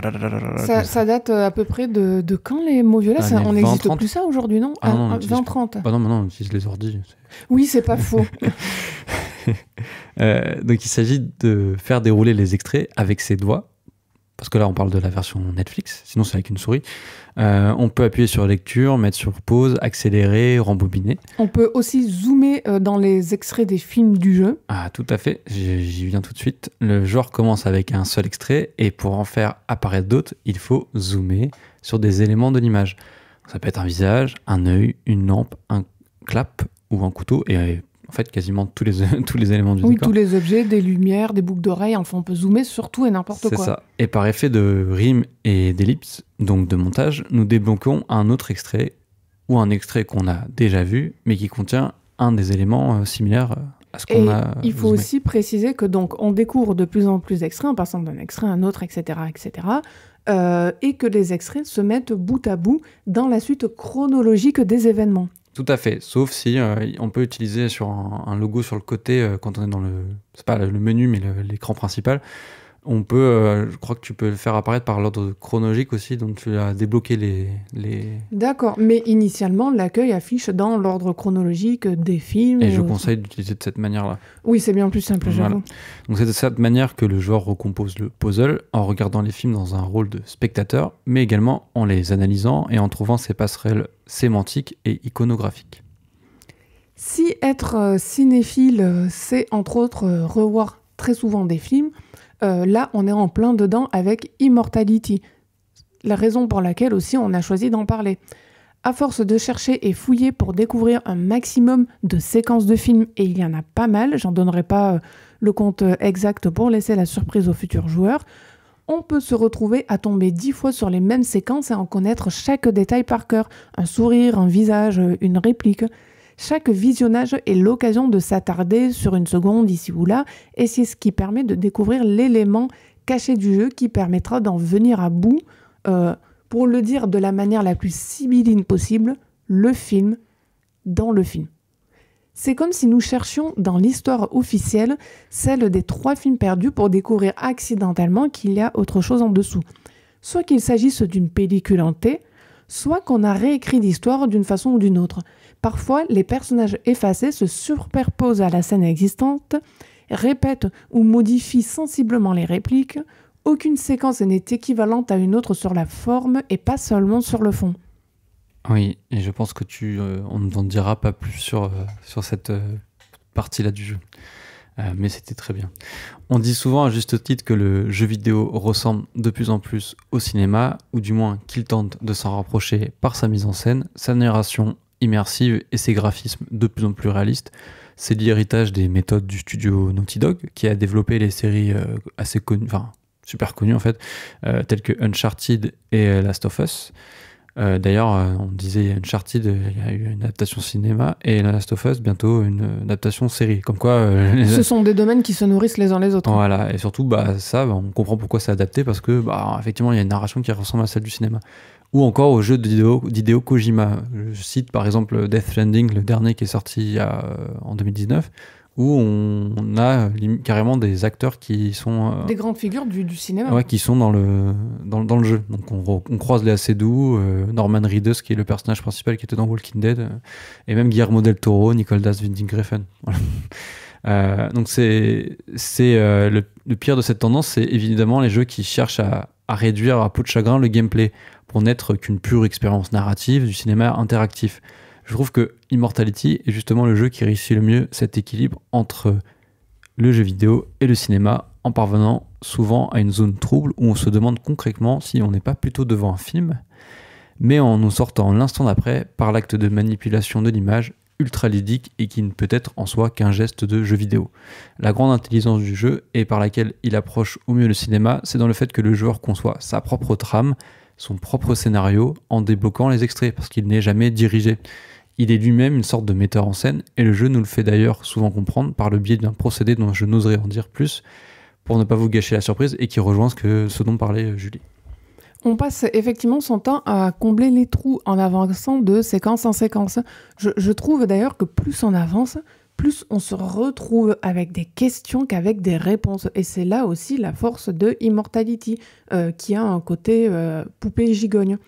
Ça date à peu près de quand les Moviola? On n'existe plus ça aujourd'hui, non? 20-30. Bah non, maintenant on utilise les ordi. Oui, c'est pas faux. Donc il s'agit de faire dérouler les extraits avec ses doigts, parce que là on parle de la version Netflix, sinon c'est avec une souris. On peut appuyer sur lecture, mettre sur pause, accélérer, rembobiner. On peut aussi zoomer dans les extraits des films du jeu. Ah, tout à fait, j'y viens tout de suite. Le joueur commence avec un seul extrait et pour en faire apparaître d'autres, il faut zoomer sur des éléments de l'image. Ça peut être un visage, un œil, une lampe, un clap ou un couteau et en fait quasiment tous les éléments du décor. Oui, tous les objets, des lumières, des boucles d'oreilles, enfin on peut zoomer sur tout et n'importe quoi. C'est ça. Et par effet de rime et d'ellipse, donc de montage, nous débloquons un autre extrait ou un extrait qu'on a déjà vu, mais qui contient un des éléments similaires à ce qu'on a il faut zoomé. aussi préciser que donc on découvre de plus en plus d'extraits en passant d'un extrait à un autre, etc., et que les extraits se mettent bout à bout dans la suite chronologique des événements. Tout à fait, sauf si on peut utiliser sur un logo sur le côté quand on est dans c'est pas le menu mais l'écran principal. On peut, je crois que tu peux le faire apparaître par l'ordre chronologique aussi, donc tu as débloqué les... D'accord, mais initialement l'accueil affiche dans l'ordre chronologique des films. Et je conseille d'utiliser de cette manière-là. Oui, c'est bien plus simple, voilà. j'avoue. Donc c'est de cette manière que le joueur recompose le puzzle en regardant les films dans un rôle de spectateur, mais également en les analysant et en trouvant ses passerelles sémantiques et iconographiques. Si être cinéphile, c'est entre autres revoir très souvent des films, là on est en plein dedans avec Immortality. La raison pour laquelle aussi on a choisi d'en parler. À force de chercher et fouiller pour découvrir un maximum de séquences de films, et il y en a pas mal, j'en donnerai pas le compte exact pour laisser la surprise aux futurs joueurs, on peut se retrouver à tomber 10 fois sur les mêmes séquences et en connaître chaque détail par cœur. Un sourire, un visage, une réplique. Chaque visionnage est l'occasion de s'attarder sur une seconde ici ou là, et c'est ce qui permet de découvrir l'élément caché du jeu qui permettra d'en venir à bout, pour le dire de la manière la plus sibylline possible, le film dans le film. C'est comme si nous cherchions dans l'histoire officielle celle des 3 films perdus pour découvrir accidentellement qu'il y a autre chose en dessous. Soit qu'il s'agisse d'une pellicule en T, soit qu'on a réécrit l'histoire d'une façon ou d'une autre. Parfois, les personnages effacés se superposent à la scène existante, répètent ou modifient sensiblement les répliques. Aucune séquence n'est équivalente à une autre sur la forme et pas seulement sur le fond. Oui, et je pense que on ne t'en dira pas plus sur cette partie-là du jeu. Mais c'était très bien. On dit souvent à juste titre que le jeu vidéo ressemble de plus en plus au cinéma, ou du moins qu'il tente de s'en rapprocher par sa mise en scène, sa narration immersive et ses graphismes de plus en plus réalistes. C'est l'héritage des méthodes du studio Naughty Dog, qui a développé les séries assez connues, enfin super connues en fait, telles que Uncharted et Last of Us. D'ailleurs, on disait Uncharted, il y a eu une adaptation cinéma, et The Last of Us, bientôt une adaptation série. Comme quoi... Ce sont des domaines qui se nourrissent les uns les autres. Voilà, et surtout, on comprend pourquoi c'est adapté, parce que, effectivement, il y a une narration qui ressemble à celle du cinéma. Ou encore au jeu d'Hideo Kojima. Je cite par exemple Death Stranding, le dernier qui est sorti en 2019, où on a carrément des acteurs qui sont... des grandes figures du cinéma. Ouais, qui sont dans le jeu. Donc on croise Léa Seydoux, Norman Reedus, qui est le personnage principal qui était dans Walking Dead, et même Guillermo del Toro, Nicolas Winding Refn. Voilà. Donc le pire de cette tendance, c'est évidemment les jeux qui cherchent à réduire à peau de chagrin le gameplay, pour n'être qu'une pure expérience narrative du cinéma interactif. Je trouve que Immortality est justement le jeu qui réussit le mieux cet équilibre entre le jeu vidéo et le cinéma, en parvenant souvent à une zone trouble où on se demande concrètement si on n'est pas plutôt devant un film, mais en nous sortant l'instant d'après par l'acte de manipulation de l'image ultra ludique et qui ne peut être en soi qu'un geste de jeu vidéo. La grande intelligence du jeu, et par laquelle il approche au mieux le cinéma, c'est dans le fait que le joueur conçoit sa propre trame, son propre scénario, en débloquant les extraits, parce qu'il n'est jamais dirigé. Il est lui-même une sorte de metteur en scène, et le jeu nous le fait d'ailleurs souvent comprendre par le biais d'un procédé dont je n'oserais en dire plus, pour ne pas vous gâcher la surprise, et qui rejoint ce dont parlait Julie. On passe effectivement son temps à combler les trous en avançant de séquence en séquence. Je trouve d'ailleurs que plus on avance, plus on se retrouve avec des questions qu'avec des réponses. Et c'est là aussi la force de Immortality, qui a un côté poupée gigogne.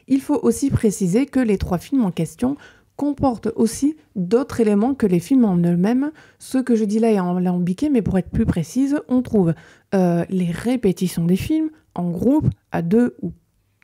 Il faut aussi préciser que les 3 films en question comportent aussi d'autres éléments que les films en eux-mêmes. Ce que je dis là est alambiqué, mais pour être plus précise, on trouve les répétitions des films en groupe, à 2 ou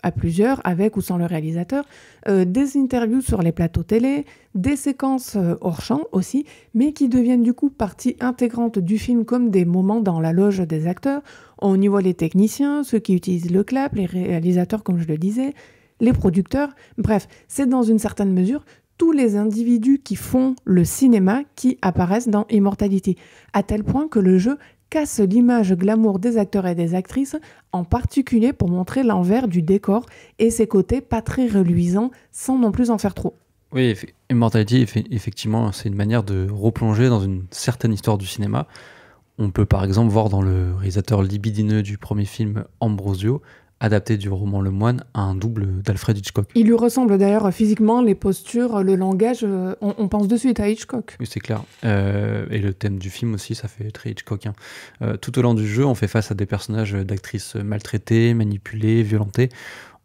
à plusieurs, avec ou sans le réalisateur, des interviews sur les plateaux télé, des séquences hors champ aussi, mais qui deviennent du coup partie intégrante du film, comme des moments dans la loge des acteurs. On y voit les techniciens, ceux qui utilisent le clap, les réalisateurs comme je le disais, les producteurs, bref, c'est dans une certaine mesure tous les individus qui font le cinéma qui apparaissent dans Immortality, à tel point que le jeu casse l'image glamour des acteurs et des actrices, en particulier pour montrer l'envers du décor et ses côtés pas très reluisants, sans non plus en faire trop. Oui, Immortality, effectivement, c'est une manière de replonger dans une certaine histoire du cinéma. On peut par exemple voir dans le réalisateur libidineux du premier film, Ambrosio, adapté du roman Le Moine, à un double d'Alfred Hitchcock. Il lui ressemble d'ailleurs physiquement, les postures, le langage, on pense de suite à Hitchcock. Oui, c'est clair. Et le thème du film aussi, ça fait très Hitchcockien. Tout au long du jeu, on fait face à des personnages d'actrices maltraitées, manipulées, violentées.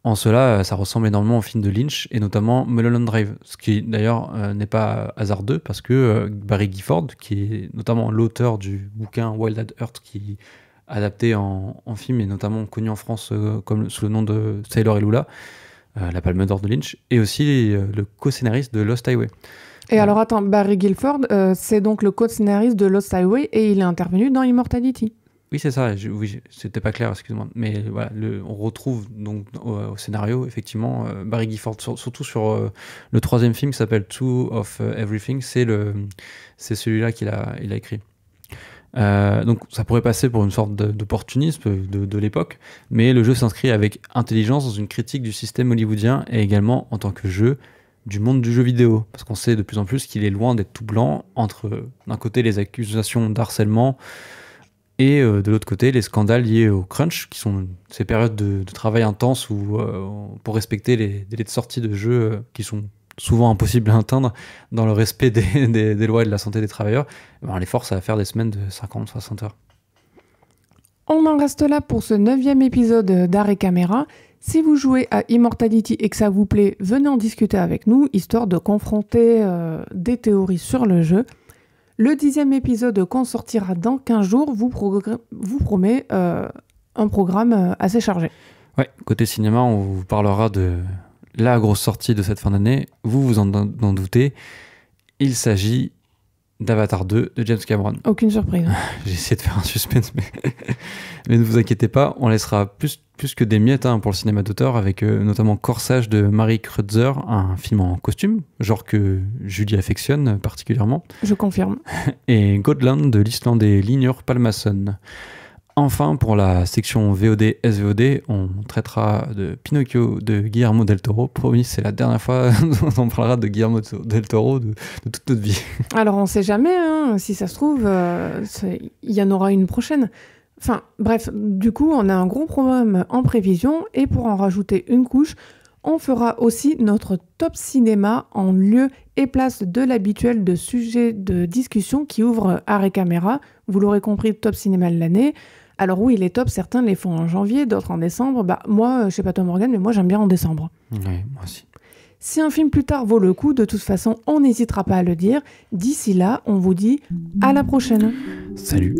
En cela, ça ressemble énormément au film de Lynch, et notamment Mulholland Drive, ce qui d'ailleurs n'est pas hasardeux, parce que Barry Gifford, qui est notamment l'auteur du bouquin Wild at Heart, qui adapté en film et notamment connu en France comme sous le nom de Sailor et Lula, la Palme d'Or de Lynch, et aussi le co-scénariste de Lost Highway. Et alors attends, Barry Gifford, c'est donc le co-scénariste de Lost Highway et il est intervenu dans Immortality. Oui, c'est ça, oui, c'était pas clair, excuse-moi. Mais voilà, on retrouve donc au scénario, effectivement, Barry Gifford, surtout sur le 3e film qui s'appelle Two of Everything, c'est celui-là qu'il a écrit. Donc ça pourrait passer pour une sorte d'opportunisme de l'époque, mais le jeu s'inscrit avec intelligence dans une critique du système hollywoodien et également en tant que jeu du monde du jeu vidéo, parce qu'on sait de plus en plus qu'il est loin d'être tout blanc entre d'un côté les accusations d'harcèlement et de l'autre côté les scandales liés au crunch, qui sont ces périodes de travail intense où pour respecter les délais de sortie de jeux qui sont souvent impossible à atteindre dans le respect des lois et de la santé des travailleurs, on les force à faire des semaines de 50-60 heures. On en reste là pour ce 9e épisode d'Arrêt Caméra. Si vous jouez à Immortality et que ça vous plaît, venez en discuter avec nous, histoire de confronter des théories sur le jeu. Le 10e épisode qu'on sortira dans 15 jours vous promet un programme assez chargé. Ouais, côté cinéma, on vous parlera de la grosse sortie de cette fin d'année. Vous en doutez, il s'agit d'Avatar 2 de James Cameron. Aucune surprise. J'ai essayé de faire un suspense, mais ne vous inquiétez pas, on laissera plus que des miettes pour le cinéma d'auteur, avec notamment Corsage de Mary Kreutzer, un film en costume, genre que Julie affectionne particulièrement. Je confirme. Et Godland de l'Islandais Linur Palmason. Enfin, pour la section VOD, SVOD, on traitera de Pinocchio de Guillermo del Toro. Promis, c'est la dernière fois qu'on parlera de Guillermo del Toro de toute notre vie. Alors, on ne sait jamais, hein, si ça se trouve, il y en aura une prochaine. Enfin, bref, du coup, on a un gros programme en prévision. Et pour en rajouter une couche, on fera aussi notre top cinéma en lieu et place de l'habituel de sujet de discussion qui ouvre Art et Caméra. Vous l'aurez compris, top cinéma de l'année. Alors oui, les tops, certains les font en janvier, d'autres en décembre. Bah, moi, je sais pas toi Morgane, mais moi j'aime bien en décembre. Oui, moi aussi. Si un film plus tard vaut le coup, de toute façon, on n'hésitera pas à le dire. D'ici là, on vous dit à la prochaine. Salut.